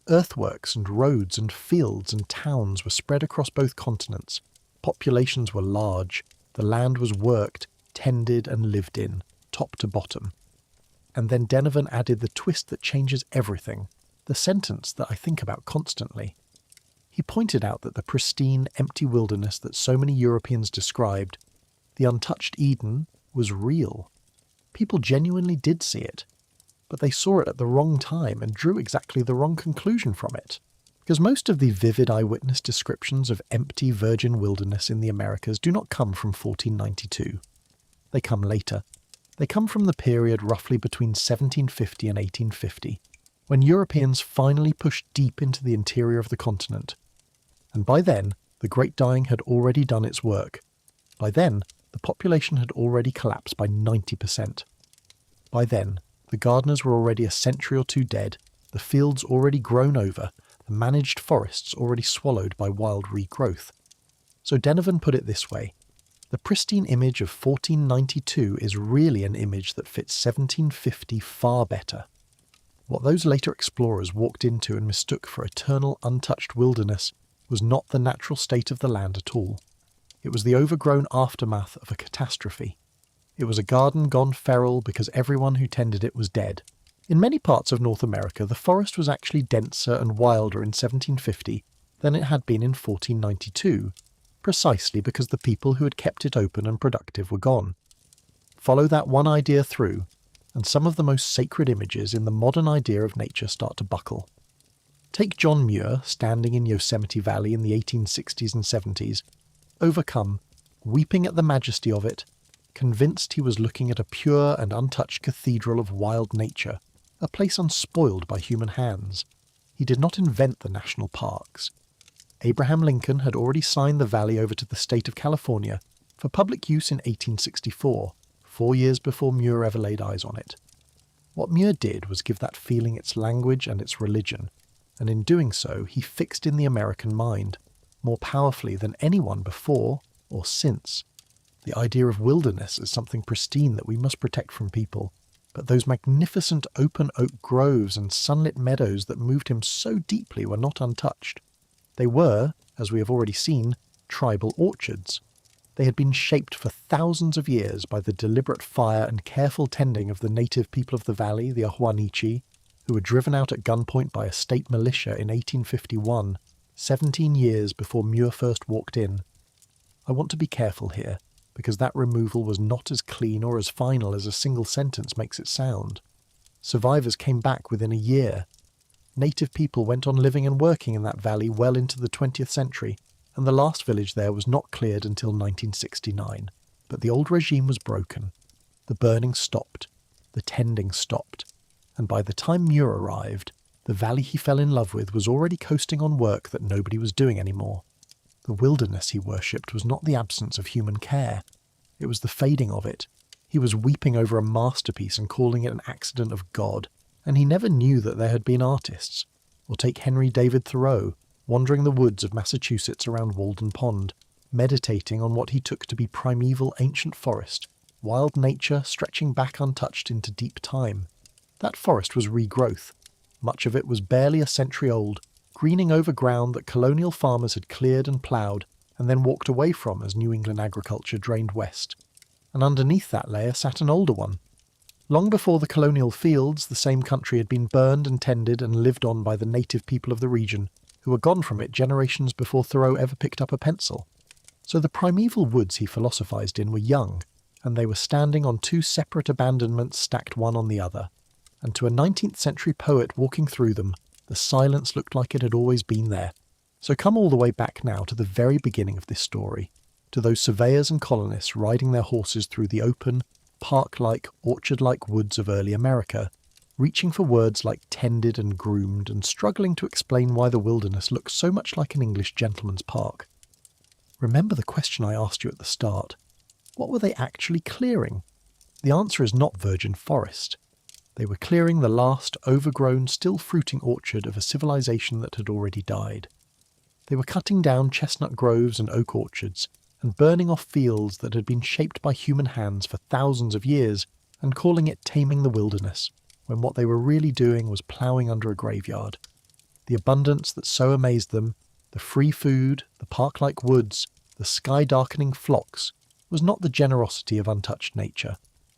earthworks and roads and fields and towns were spread across both continents, populations were large, the land was worked, tended and lived in, top to bottom. And then Denevan added the twist that changes everything, the sentence that I think about constantly. He pointed out that the pristine, empty wilderness that so many Europeans described, the untouched Eden, was real. People genuinely did see it, but they saw it at the wrong time and drew exactly the wrong conclusion from it. Because most of the vivid eyewitness descriptions of empty virgin wilderness in the Americas do not come from 1492. They come later. They come from the period roughly between 1750 and 1850, when Europeans finally pushed deep into the interior of the continent. And by then, the Great Dying had already done its work. By then, the population had already collapsed by 90%. By then, the gardeners were already a century or two dead, the fields already grown over, the managed forests already swallowed by wild regrowth. So Denevan put it this way: the pristine image of 1492 is really an image that fits 1750 far better. What those later explorers walked into and mistook for eternal untouched wilderness was not the natural state of the land at all. It was the overgrown aftermath of a catastrophe. It was a garden gone feral because everyone who tended it was dead. In many parts of North America, the forest was actually denser and wilder in 1750 than it had been in 1492, precisely because the people who had kept it open and productive were gone. Follow that one idea through, and some of the most sacred images in the modern idea of nature start to buckle. Take John Muir standing in Yosemite Valley in the 1860s and 70s, overcome, weeping at the majesty of it, convinced he was looking at a pure and untouched cathedral of wild nature, a place unspoiled by human hands. He did not invent the national parks. Abraham Lincoln had already signed the valley over to the state of California for public use in 1864, 4 years before Muir ever laid eyes on it. What Muir did was give that feeling its language and its religion, and in doing so he fixed in the American mind, more powerfully than anyone before or since, the idea of wilderness as something pristine that we must protect from people, but those magnificent open oak groves and sunlit meadows that moved him so deeply were not untouched. They were, as we have already seen, tribal orchards. They had been shaped for thousands of years by the deliberate fire and careful tending of the native people of the valley, the Ahwanichi, who were driven out at gunpoint by a state militia in 1851, 17 years before Muir first walked in. I want to be careful here, because that removal was not as clean or as final as a single sentence makes it sound. Survivors came back within a year. Native people went on living and working in that valley well into the 20th century, and the last village there was not cleared until 1969. But the old regime was broken. The burning stopped. The tending stopped. And by the time Muir arrived, the valley he fell in love with was already coasting on work that nobody was doing anymore. The wilderness he worshipped was not the absence of human care. It was the fading of it. He was weeping over a masterpiece and calling it an accident of God, and he never knew that there had been artists. Or take Henry David Thoreau, wandering the woods of Massachusetts around Walden Pond, meditating on what he took to be primeval ancient forest, wild nature stretching back untouched into deep time. That forest was regrowth. Much of it was barely a century old, greening over ground that colonial farmers had cleared and ploughed and then walked away from as New England agriculture drained west. And underneath that layer sat an older one. Long before the colonial fields, the same country had been burned and tended and lived on by the native people of the region, who were gone from it generations before Thoreau ever picked up a pencil. So the primeval woods he philosophized in were young, and they were standing on two separate abandonments stacked one on the other. And to a 19th century poet walking through them, the silence looked like it had always been there. So come all the way back now to the very beginning of this story, to those surveyors and colonists riding their horses through the open, park-like, orchard-like woods of early America, reaching for words like tended and groomed and struggling to explain why the wilderness looked so much like an English gentleman's park. Remember the question I asked you at the start. What were they actually clearing? The answer is not virgin forest. They were clearing the last, overgrown, still fruiting orchard of a civilization that had already died. They were cutting down chestnut groves and oak orchards, and burning off fields that had been shaped by human hands for thousands of years, and calling it taming the wilderness, when what they were really doing was ploughing under a graveyard. The abundance that so amazed them, the free food, the park-like woods, the sky-darkening flocks, was not the generosity of untouched nature.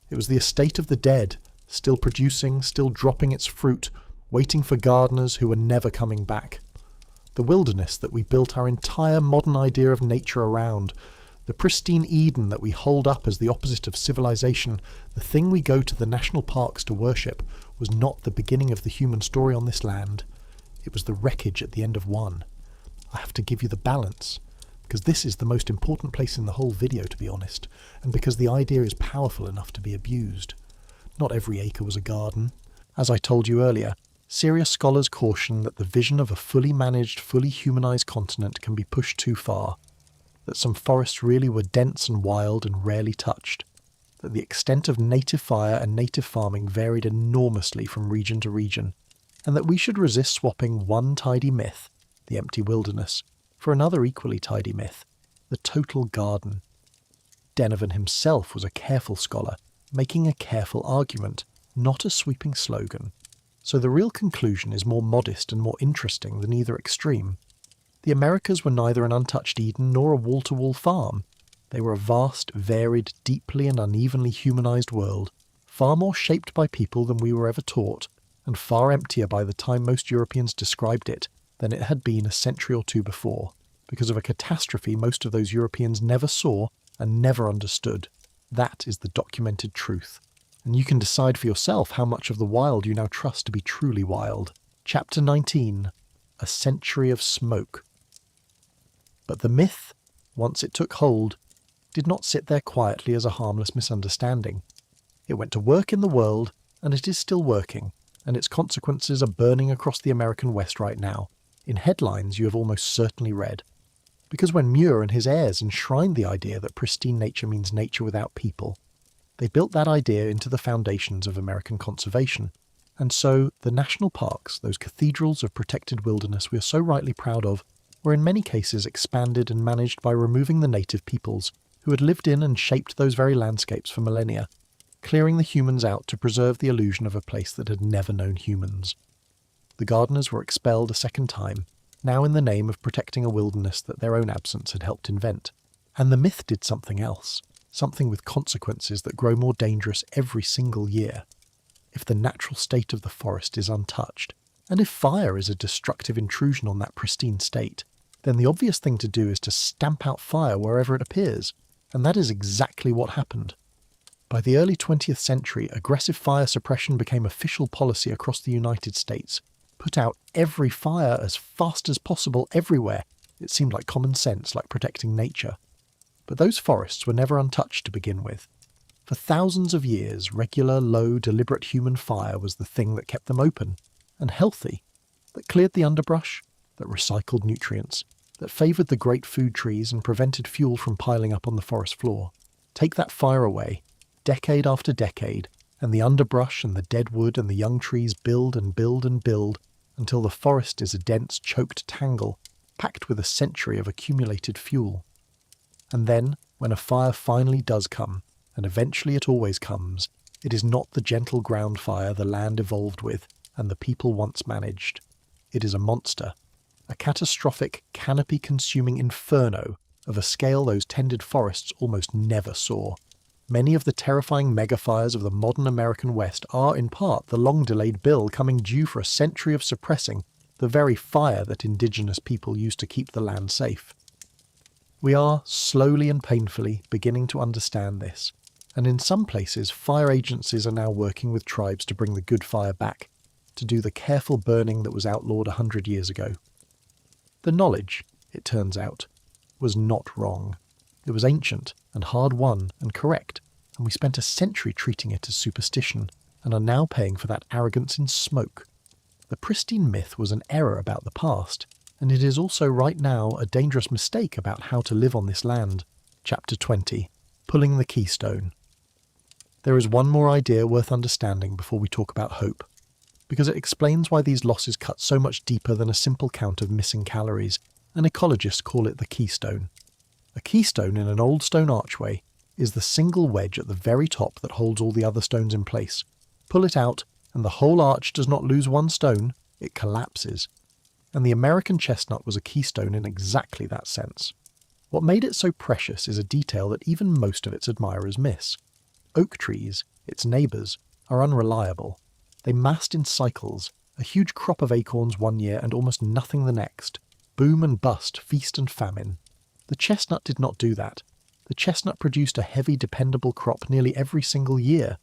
It was the estate of the dead, still producing, still dropping its fruit, waiting for gardeners who were never coming back. The wilderness that we built our entire modern idea of nature around, the pristine Eden that we hold up as the opposite of civilization, the thing we go to the national parks to worship, was not the beginning of the human story on this land. It was the wreckage at the end of one. I have to give you the balance, because this is the most important place in the whole video, to be honest, and because the idea is powerful enough to be abused. Not every acre was a garden. As I told you earlier, serious scholars caution that the vision of a fully managed, fully humanized continent can be pushed too far, that some forests really were dense and wild and rarely touched, that the extent of native fire and native farming varied enormously from region to region, and that we should resist swapping one tidy myth, the empty wilderness, for another equally tidy myth, the total garden. Denovan himself was a careful scholar, making a careful argument, not a sweeping slogan. So the real conclusion is more modest and more interesting than either extreme. The Americas were neither an untouched Eden nor a wall-to-wall farm. They were a vast, varied, deeply and unevenly humanized world, far more shaped by people than we were ever taught, and far emptier by the time most Europeans described it than it had been a century or two before, because of a catastrophe most of those Europeans never saw and never understood. That is the documented truth. And you can decide for yourself how much of the wild you now trust to be truly wild. Chapter 19. A Century of Smoke. But the myth, once it took hold, did not sit there quietly as a harmless misunderstanding. It went to work in the world, and it is still working, and its consequences are burning across the American West right now, in headlines you have almost certainly read. Because when Muir and his heirs enshrined the idea that pristine nature means nature without people, they built that idea into the foundations of American conservation. And so the national parks, those cathedrals of protected wilderness we are so rightly proud of, were in many cases expanded and managed by removing the native peoples who had lived in and shaped those very landscapes for millennia, clearing the humans out to preserve the illusion of a place that had never known humans. The gardeners were expelled a second time, now in the name of protecting a wilderness that their own absence had helped invent. And the myth did something else, something with consequences that grow more dangerous every single year. If the natural state of the forest is untouched, and if fire is a destructive intrusion on that pristine state, then the obvious thing to do is to stamp out fire wherever it appears, and that is exactly what happened. By the early 20th century, aggressive fire suppression became official policy across the United States. Put out every fire as fast as possible everywhere. It seemed like common sense, like protecting nature. But those forests were never untouched to begin with. For thousands of years, regular, low, deliberate human fire was the thing that kept them open and healthy, that cleared the underbrush, that recycled nutrients, that favoured the great food trees and prevented fuel from piling up on the forest floor. Take that fire away, decade after decade, and the underbrush and the dead wood and the young trees build and build and build until the forest is a dense, choked tangle, packed with a century of accumulated fuel. And then, when a fire finally does come, and eventually it always comes, it is not the gentle ground fire the land evolved with and the people once managed. It is a monster, a catastrophic, canopy-consuming inferno of a scale those tended forests almost never saw. Many of the terrifying megafires of the modern American West are, in part, the long-delayed bill coming due for a century of suppressing the very fire that indigenous people used to keep the land safe. We are, slowly and painfully, beginning to understand this, and in some places fire agencies are now working with tribes to bring the good fire back, to do the careful burning that was outlawed 100 years ago. The knowledge, it turns out, was not wrong. It was ancient and hard-won and correct, and we spent a century treating it as superstition, and are now paying for that arrogance in smoke. The pristine myth was an error about the past, and it is also right now a dangerous mistake about how to live on this land. Chapter 20. Pulling the Keystone. There is one more idea worth understanding before we talk about hope, because it explains why these losses cut so much deeper than a simple count of missing calories, and ecologists call it the keystone. A keystone in an old stone archway is the single wedge at the very top that holds all the other stones in place. Pull it out, and the whole arch does not lose one stone, it collapses. And the American chestnut was a keystone in exactly that sense. What made it so precious is a detail that even most of its admirers miss. Oak trees, its neighbours, are unreliable. They massed in cycles, a huge crop of acorns one year and almost nothing the next. Boom and bust, feast and famine. The chestnut did not do that. The chestnut produced a heavy, dependable crop nearly every single year,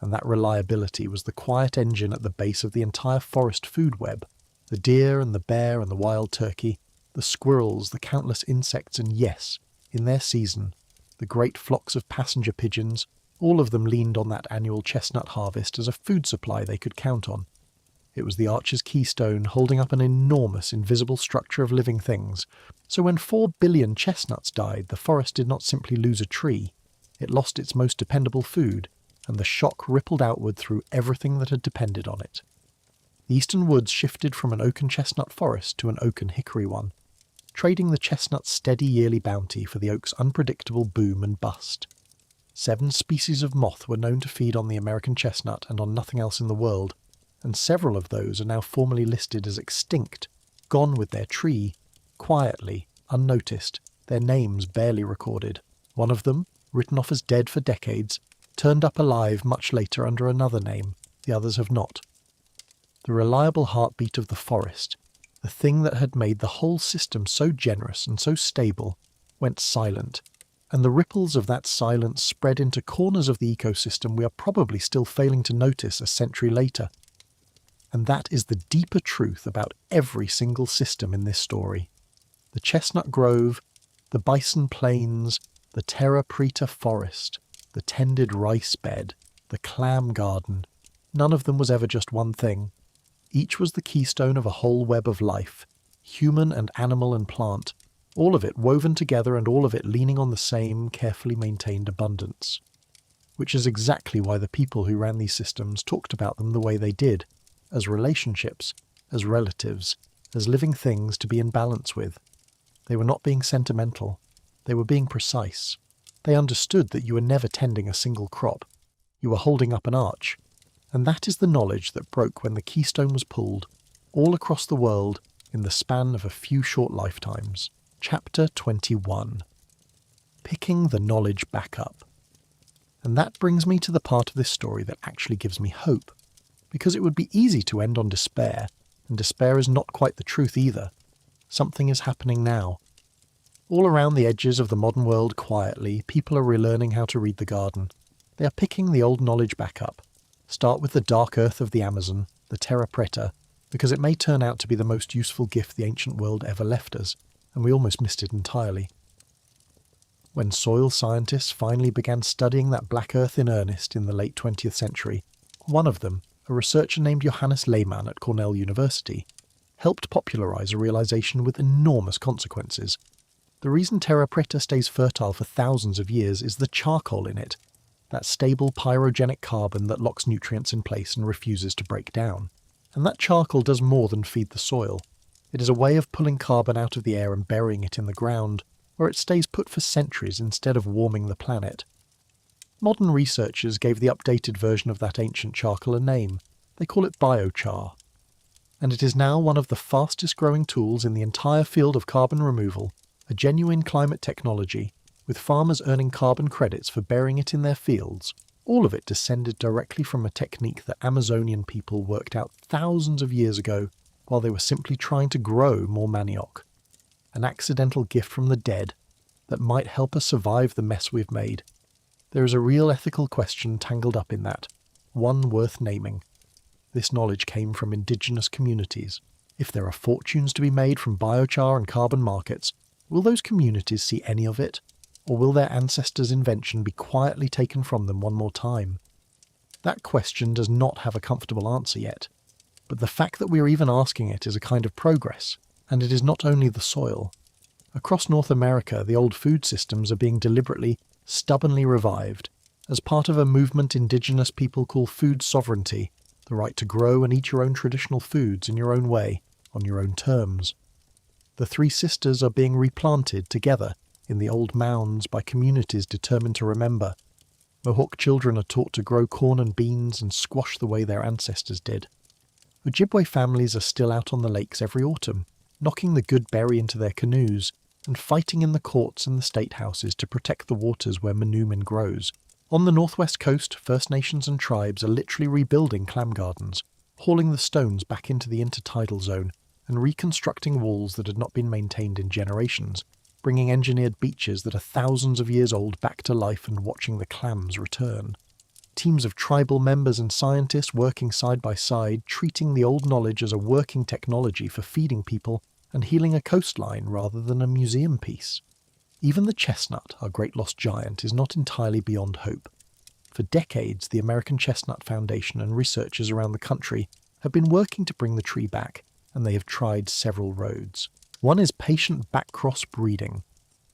and that reliability was the quiet engine at the base of the entire forest food web. The deer and the bear and the wild turkey, the squirrels, the countless insects, and yes, in their season, the great flocks of passenger pigeons, all of them leaned on that annual chestnut harvest as a food supply they could count on. It was the archer's keystone holding up an enormous invisible structure of living things, so when 4 billion chestnuts died, the forest did not simply lose a tree, it lost its most dependable food, and the shock rippled outward through everything that had depended on it. The eastern woods shifted from an oak and chestnut forest to an oak and hickory one, trading the chestnut's steady yearly bounty for the oak's unpredictable boom and bust. 7 species of moth were known to feed on the American chestnut and on nothing else in the world, and several of those are now formally listed as extinct, gone with their tree, quietly, unnoticed, their names barely recorded. One of them, written off as dead for decades, turned up alive much later under another name. The others have not. The reliable heartbeat of the forest, the thing that had made the whole system so generous and so stable, went silent, and the ripples of that silence spread into corners of the ecosystem we are probably still failing to notice a century later. And that is the deeper truth about every single system in this story. The chestnut grove, the bison plains, the terra preta forest, the tended rice bed, the clam garden, none of them was ever just one thing. Each was the keystone of a whole web of life, human and animal and plant, all of it woven together and all of it leaning on the same carefully maintained abundance. Which is exactly why the people who ran these systems talked about them the way they did, as relationships, as relatives, as living things to be in balance with. They were not being sentimental. They were being precise. They understood that you were never tending a single crop. You were holding up an arch. And that is the knowledge that broke when the keystone was pulled, all across the world, in the span of a few short lifetimes. Chapter 21. Picking the knowledge back up. And that brings me to the part of this story that actually gives me hope. Because it would be easy to end on despair, and despair is not quite the truth either. Something is happening now. All around the edges of the modern world quietly, people are relearning how to read the garden. They are picking the old knowledge back up. Start with the dark earth of the Amazon, the terra preta, because it may turn out to be the most useful gift the ancient world ever left us, and we almost missed it entirely. When soil scientists finally began studying that black earth in earnest in the late 20th century, one of them, a researcher named Johannes Lehmann at Cornell University, helped popularise a realisation with enormous consequences. The reason terra preta stays fertile for thousands of years is the charcoal in it, that stable pyrogenic carbon that locks nutrients in place and refuses to break down. And that charcoal does more than feed the soil. It is a way of pulling carbon out of the air and burying it in the ground, where it stays put for centuries instead of warming the planet. Modern researchers gave the updated version of that ancient charcoal a name. They call it biochar. And it is now one of the fastest growing tools in the entire field of carbon removal, a genuine climate technology, with farmers earning carbon credits for burying it in their fields, all of it descended directly from a technique that Amazonian people worked out thousands of years ago while they were simply trying to grow more manioc. An accidental gift from the dead that might help us survive the mess we've made. There is a real ethical question tangled up in that, one worth naming. This knowledge came from indigenous communities. If there are fortunes to be made from biochar and carbon markets, will those communities see any of it? Or will their ancestors' invention be quietly taken from them one more time? That question does not have a comfortable answer yet, but the fact that we are even asking it is a kind of progress, and it is not only the soil. Across North America, the old food systems are being deliberately, stubbornly revived, as part of a movement indigenous people call food sovereignty, the right to grow and eat your own traditional foods in your own way, on your own terms. The Three Sisters are being replanted together in the old mounds by communities determined to remember. Mohawk children are taught to grow corn and beans and squash the way their ancestors did. Ojibwe families are still out on the lakes every autumn, knocking the good berry into their canoes and fighting in the courts and the state houses to protect the waters where manumin grows. On the northwest coast, First Nations and tribes are literally rebuilding clam gardens, hauling the stones back into the intertidal zone and reconstructing walls that had not been maintained in generations, bringing engineered beaches that are thousands of years old back to life and watching the clams return. Teams of tribal members and scientists working side by side, treating the old knowledge as a working technology for feeding people and healing a coastline rather than a museum piece. Even the chestnut, our great lost giant, is not entirely beyond hope. For decades, the American Chestnut Foundation and researchers around the country have been working to bring the tree back, and they have tried several roads. One is patient back-cross breeding,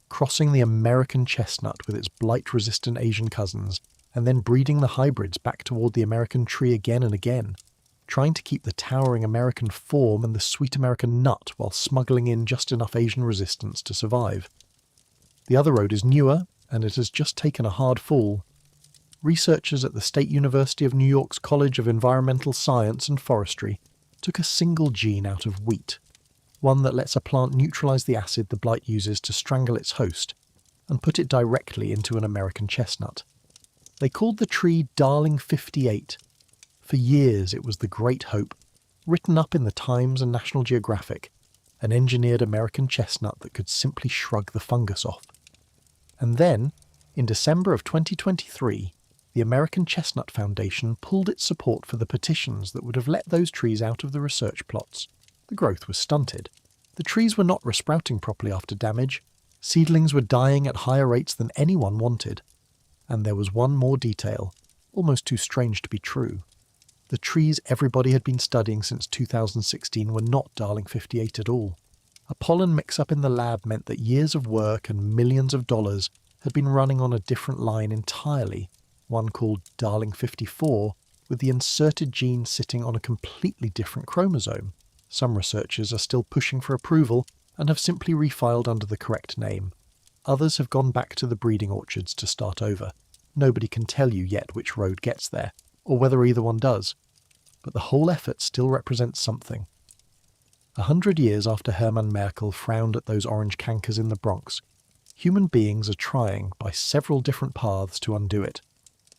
crossing the American chestnut with its blight-resistant Asian cousins, and then breeding the hybrids back toward the American tree again and again, trying to keep the towering American form and the sweet American nut while smuggling in just enough Asian resistance to survive. The other road is newer, and it has just taken a hard fall. Researchers at the State University of New York's College of Environmental Science and Forestry took a single gene out of wheat, one that lets a plant neutralize the acid the blight uses to strangle its host, and put it directly into an American chestnut. They called the tree Darling 58. For years it was the great hope, written up in the Times and National Geographic, an engineered American chestnut that could simply shrug the fungus off. And then, in December of 2023, the American Chestnut Foundation pulled its support for the petitions that would have let those trees out of the research plots. The growth was stunted. The trees were not resprouting properly after damage. Seedlings were dying at higher rates than anyone wanted. And there was one more detail, almost too strange to be true. The trees everybody had been studying since 2016 were not Darling 58 at all. A pollen mix-up in the lab meant that years of work and millions of dollars had been running on a different line entirely, one called Darling 54, with the inserted gene sitting on a completely different chromosome. Some researchers are still pushing for approval and have simply refiled under the correct name. Others have gone back to the breeding orchards to start over. Nobody can tell you yet which road gets there, or whether either one does. But the whole effort still represents something. 100 years after Hermann Merkel frowned at those orange cankers in the Bronx, human beings are trying, by several different paths, to undo it.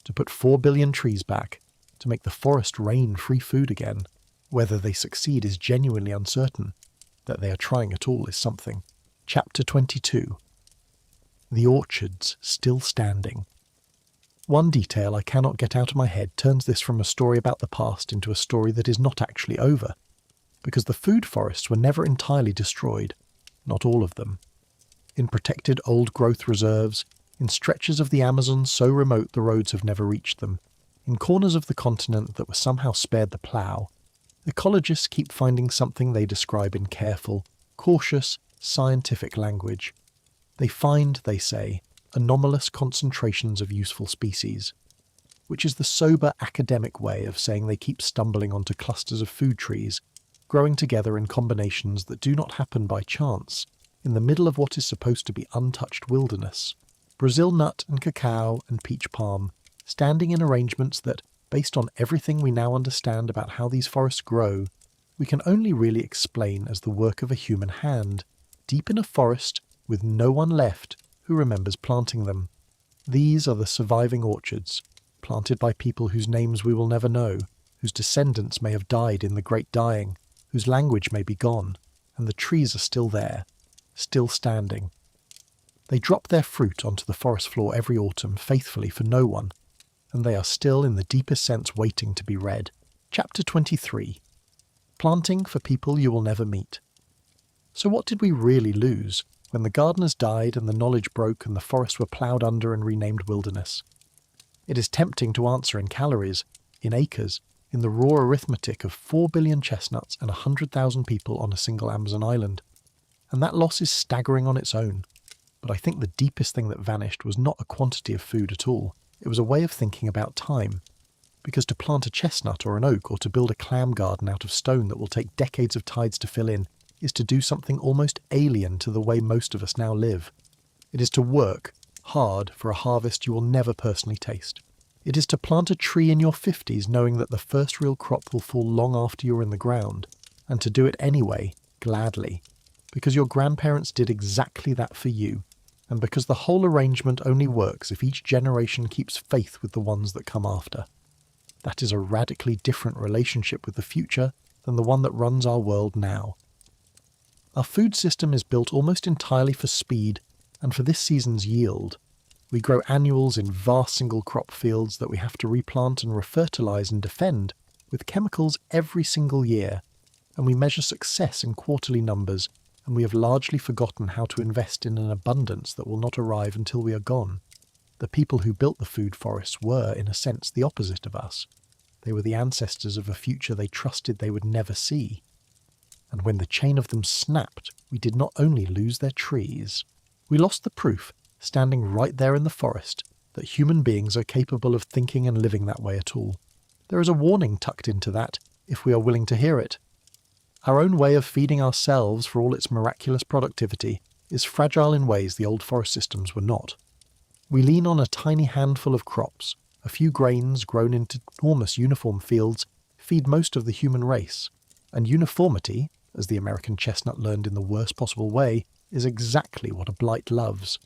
To put 4 billion trees back, to make the forest rain free food again. Whether they succeed is genuinely uncertain. That they are trying at all is something. Chapter 22. The orchards still standing. One detail I cannot get out of my head turns this from a story about the past into a story that is not actually over, because the food forests were never entirely destroyed, not all of them. In protected old-growth reserves, in stretches of the Amazon so remote the roads have never reached them, in corners of the continent that were somehow spared the plough, ecologists keep finding something they describe in careful, cautious, scientific language. They find, they say, anomalous concentrations of useful species, which is the sober academic way of saying they keep stumbling onto clusters of food trees, growing together in combinations that do not happen by chance, in the middle of what is supposed to be untouched wilderness. Brazil nut and cacao and peach palm, standing in arrangements that, based on everything we now understand about how these forests grow, we can only really explain as the work of a human hand, deep in a forest with no one left who remembers planting them. These are the surviving orchards, planted by people whose names we will never know, whose descendants may have died in the Great Dying, whose language may be gone, and the trees are still there, still standing. They drop their fruit onto the forest floor every autumn faithfully for no one, and they are still in the deepest sense waiting to be read. Chapter 23. Planting for people you will never meet. So what did we really lose when the gardeners died and the knowledge broke and the forests were ploughed under and renamed wilderness? It is tempting to answer in calories, in acres, in the raw arithmetic of 4 billion chestnuts and 100,000 people on a single Amazon island. And that loss is staggering on its own. But I think the deepest thing that vanished was not a quantity of food at all. It was a way of thinking about time. Because to plant a chestnut or an oak or to build a clam garden out of stone that will take decades of tides to fill in is to do something almost alien to the way most of us now live. It is to work hard for a harvest you will never personally taste. It is to plant a tree in your 50s knowing that the first real crop will fall long after you're in the ground, and to do it anyway, gladly, because your grandparents did exactly that for you, and because the whole arrangement only works if each generation keeps faith with the ones that come after. That is a radically different relationship with the future than the one that runs our world now. Our food system is built almost entirely for speed and for this season's yield. We grow annuals in vast single crop fields that we have to replant and refertilise and defend with chemicals every single year, and we measure success in quarterly numbers, and we have largely forgotten how to invest in an abundance that will not arrive until we are gone. The people who built the food forests were, in a sense, the opposite of us. They were the ancestors of a future they trusted they would never see. And when the chain of them snapped, we did not only lose their trees, we lost the proof, standing right there in the forest, that human beings are capable of thinking and living that way at all. There is a warning tucked into that, if we are willing to hear it. Our own way of feeding ourselves, for all its miraculous productivity, is fragile in ways the old forest systems were not. We lean on a tiny handful of crops, a few grains grown into enormous uniform fields, feed most of the human race. And uniformity, as the American chestnut learned in the worst possible way, is exactly what a blight loves.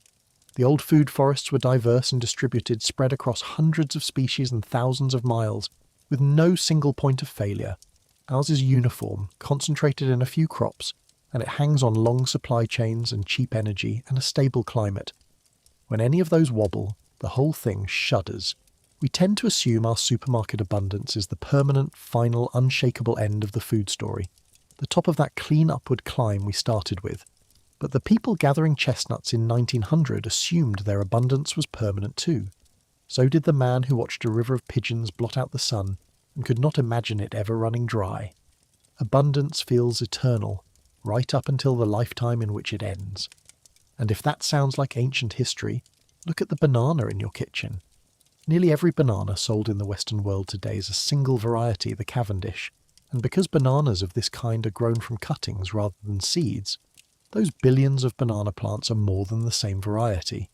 The old food forests were diverse and distributed, spread across hundreds of species and thousands of miles, with no single point of failure. Ours is uniform, concentrated in a few crops, and it hangs on long supply chains and cheap energy and a stable climate. When any of those wobble, the whole thing shudders. We tend to assume our supermarket abundance is the permanent, final, unshakable end of the food story, the top of that clean upward climb we started with. But the people gathering chestnuts in 1900 assumed their abundance was permanent too. So did the man who watched a river of pigeons blot out the sun and could not imagine it ever running dry. Abundance feels eternal, right up until the lifetime in which it ends. And if that sounds like ancient history, look at the banana in your kitchen. Nearly every banana sold in the Western world today is a single variety, the Cavendish, and because bananas of this kind are grown from cuttings rather than seeds, those billions of banana plants are more than the same variety.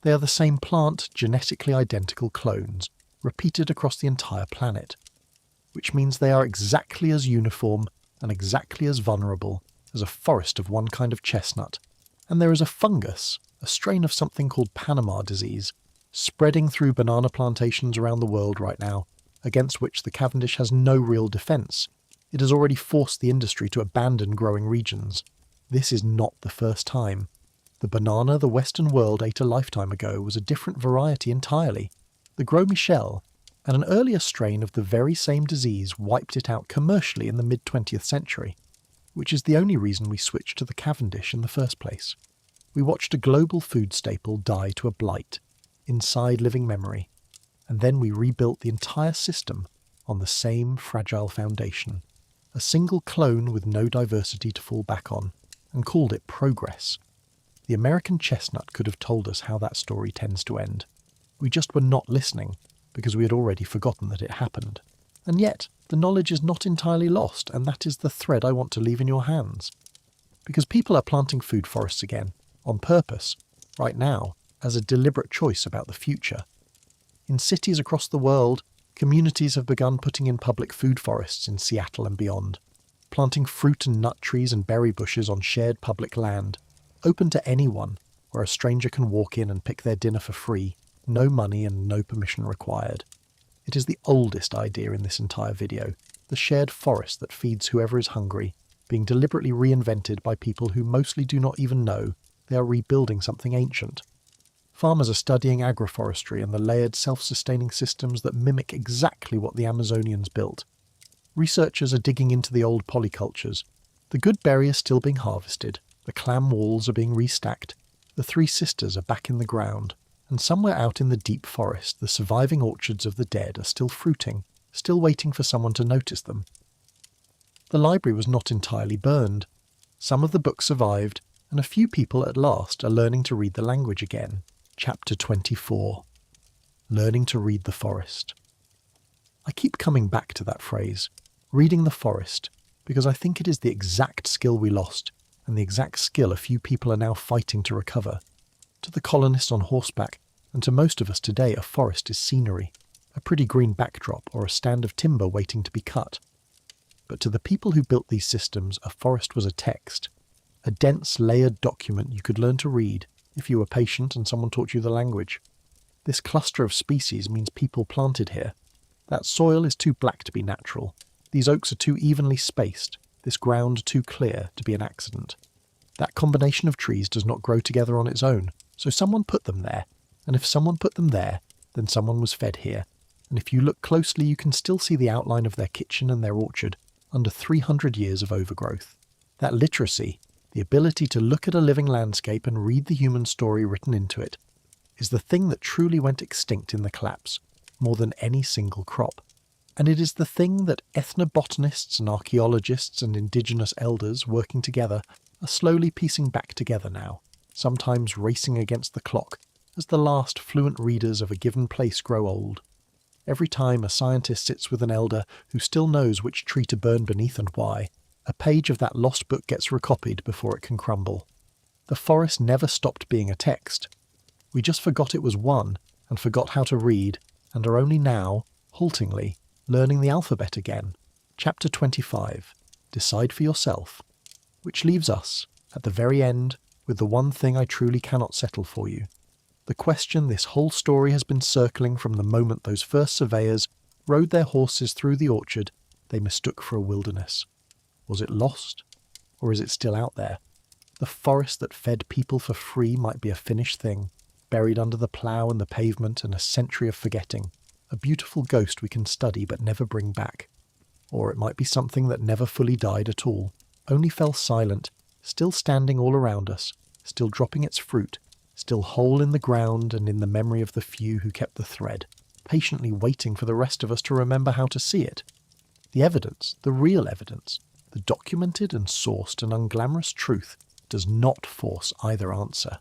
They are the same plant, genetically identical clones, repeated across the entire planet, which means they are exactly as uniform and exactly as vulnerable as a forest of one kind of chestnut. And there is a fungus, a strain of something called Panama disease, spreading through banana plantations around the world right now, against which the Cavendish has no real defence. It has already forced the industry to abandon growing regions. This is not the first time. The banana the Western world ate a lifetime ago was a different variety entirely. The Gros Michel, and an earlier strain of the very same disease wiped it out commercially in the mid-20th century, which is the only reason we switched to the Cavendish in the first place. We watched a global food staple die to a blight, inside living memory, and then we rebuilt the entire system on the same fragile foundation, a single clone with no diversity to fall back on, and called it progress. The American chestnut could have told us how that story tends to end. We just were not listening, because we had already forgotten that it happened. And yet, the knowledge is not entirely lost, and that is the thread I want to leave in your hands. Because people are planting food forests again, on purpose, right now, as a deliberate choice about the future. In cities across the world, communities have begun putting in public food forests in Seattle and beyond, planting fruit and nut trees and berry bushes on shared public land, open to anyone, where a stranger can walk in and pick their dinner for free, no money and no permission required. It is the oldest idea in this entire video, the shared forest that feeds whoever is hungry, being deliberately reinvented by people who mostly do not even know they are rebuilding something ancient. Farmers are studying agroforestry and the layered self-sustaining systems that mimic exactly what the Amazonians built. Researchers are digging into the old polycultures. The good berry is still being harvested, the clam walls are being restacked, the three sisters are back in the ground, and somewhere out in the deep forest the surviving orchards of the dead are still fruiting, still waiting for someone to notice them. The library was not entirely burned. Some of the books survived, and a few people at last are learning to read the language again. Chapter 24. Learning to read the forest. I keep coming back to that phrase, reading the forest, because I think it is the exact skill we lost, and the exact skill a few people are now fighting to recover. To the colonists on horseback, and to most of us today, a forest is scenery, a pretty green backdrop or a stand of timber waiting to be cut. But to the people who built these systems, a forest was a text, a dense, layered document you could learn to read, if you were patient and someone taught you the language. This cluster of species means people planted here. That soil is too black to be natural. These oaks are too evenly spaced, this ground too clear to be an accident. That combination of trees does not grow together on its own, so someone put them there. And if someone put them there, then someone was fed here. And if you look closely, you can still see the outline of their kitchen and their orchard under 300 years of overgrowth. That literacy, the ability to look at a living landscape and read the human story written into it, is the thing that truly went extinct in the collapse, more than any single crop. And it is the thing that ethnobotanists and archaeologists and indigenous elders working together are slowly piecing back together now, sometimes racing against the clock as the last fluent readers of a given place grow old. Every time a scientist sits with an elder who still knows which tree to burn beneath and why, a page of that lost book gets recopied before it can crumble. The forest never stopped being a text. We just forgot it was one, and forgot how to read, and are only now, haltingly, learning the alphabet again. Chapter 25. Decide for yourself. Which leaves us, at the very end, with the one thing I truly cannot settle for you. The question this whole story has been circling from the moment those first surveyors rode their horses through the orchard they mistook for a wilderness. Was it lost? Or is it still out there? The forest that fed people for free might be a finished thing, buried under the plough and the pavement and a century of forgetting, a beautiful ghost we can study but never bring back. Or it might be something that never fully died at all, only fell silent, still standing all around us, still dropping its fruit, still whole in the ground and in the memory of the few who kept the thread, patiently waiting for the rest of us to remember how to see it. The evidence, the real evidence, the documented and sourced and unglamorous truth does not force either answer.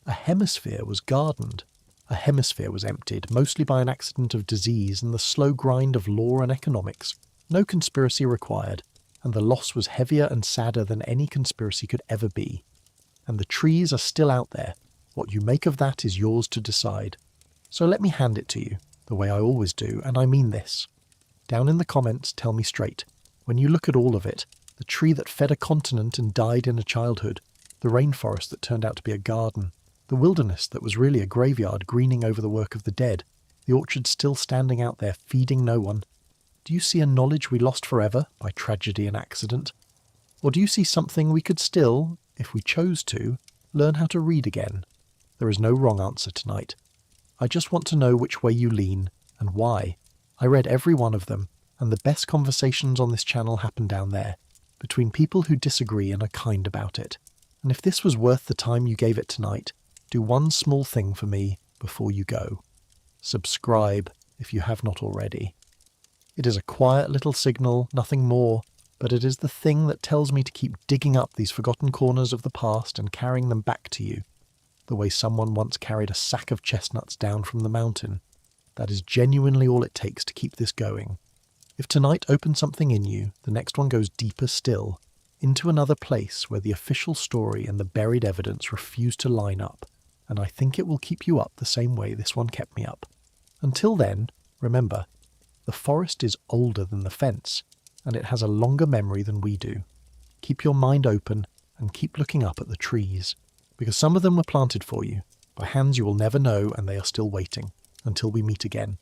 A hemisphere was gardened. A hemisphere was emptied, mostly by an accident of disease and the slow grind of law and economics. No conspiracy required, and the loss was heavier and sadder than any conspiracy could ever be. And the trees are still out there. What you make of that is yours to decide. So let me hand it to you, the way I always do, and I mean this. Down in the comments, tell me straight. When you look at all of it, the tree that fed a continent and died in a childhood, the rainforest that turned out to be a garden, the wilderness that was really a graveyard greening over the work of the dead, the orchard still standing out there feeding no one, do you see a knowledge we lost forever by tragedy and accident? Or do you see something we could still, if we chose to, learn how to read again? There is no wrong answer tonight. I just want to know which way you lean, and why. I read every one of them, and the best conversations on this channel happen down there, between people who disagree and are kind about it. And if this was worth the time you gave it tonight, do one small thing for me before you go. Subscribe if you have not already. It is a quiet little signal, nothing more, but it is the thing that tells me to keep digging up these forgotten corners of the past and carrying them back to you, the way someone once carried a sack of chestnuts down from the mountain. That is genuinely all it takes to keep this going. If tonight opens something in you, the next one goes deeper still, into another place where the official story and the buried evidence refuse to line up, and I think it will keep you up the same way this one kept me up. Until then, remember, the forest is older than the fence, and it has a longer memory than we do. Keep your mind open and keep looking up at the trees, because some of them were planted for you, by hands you will never know, and they are still waiting, until we meet again.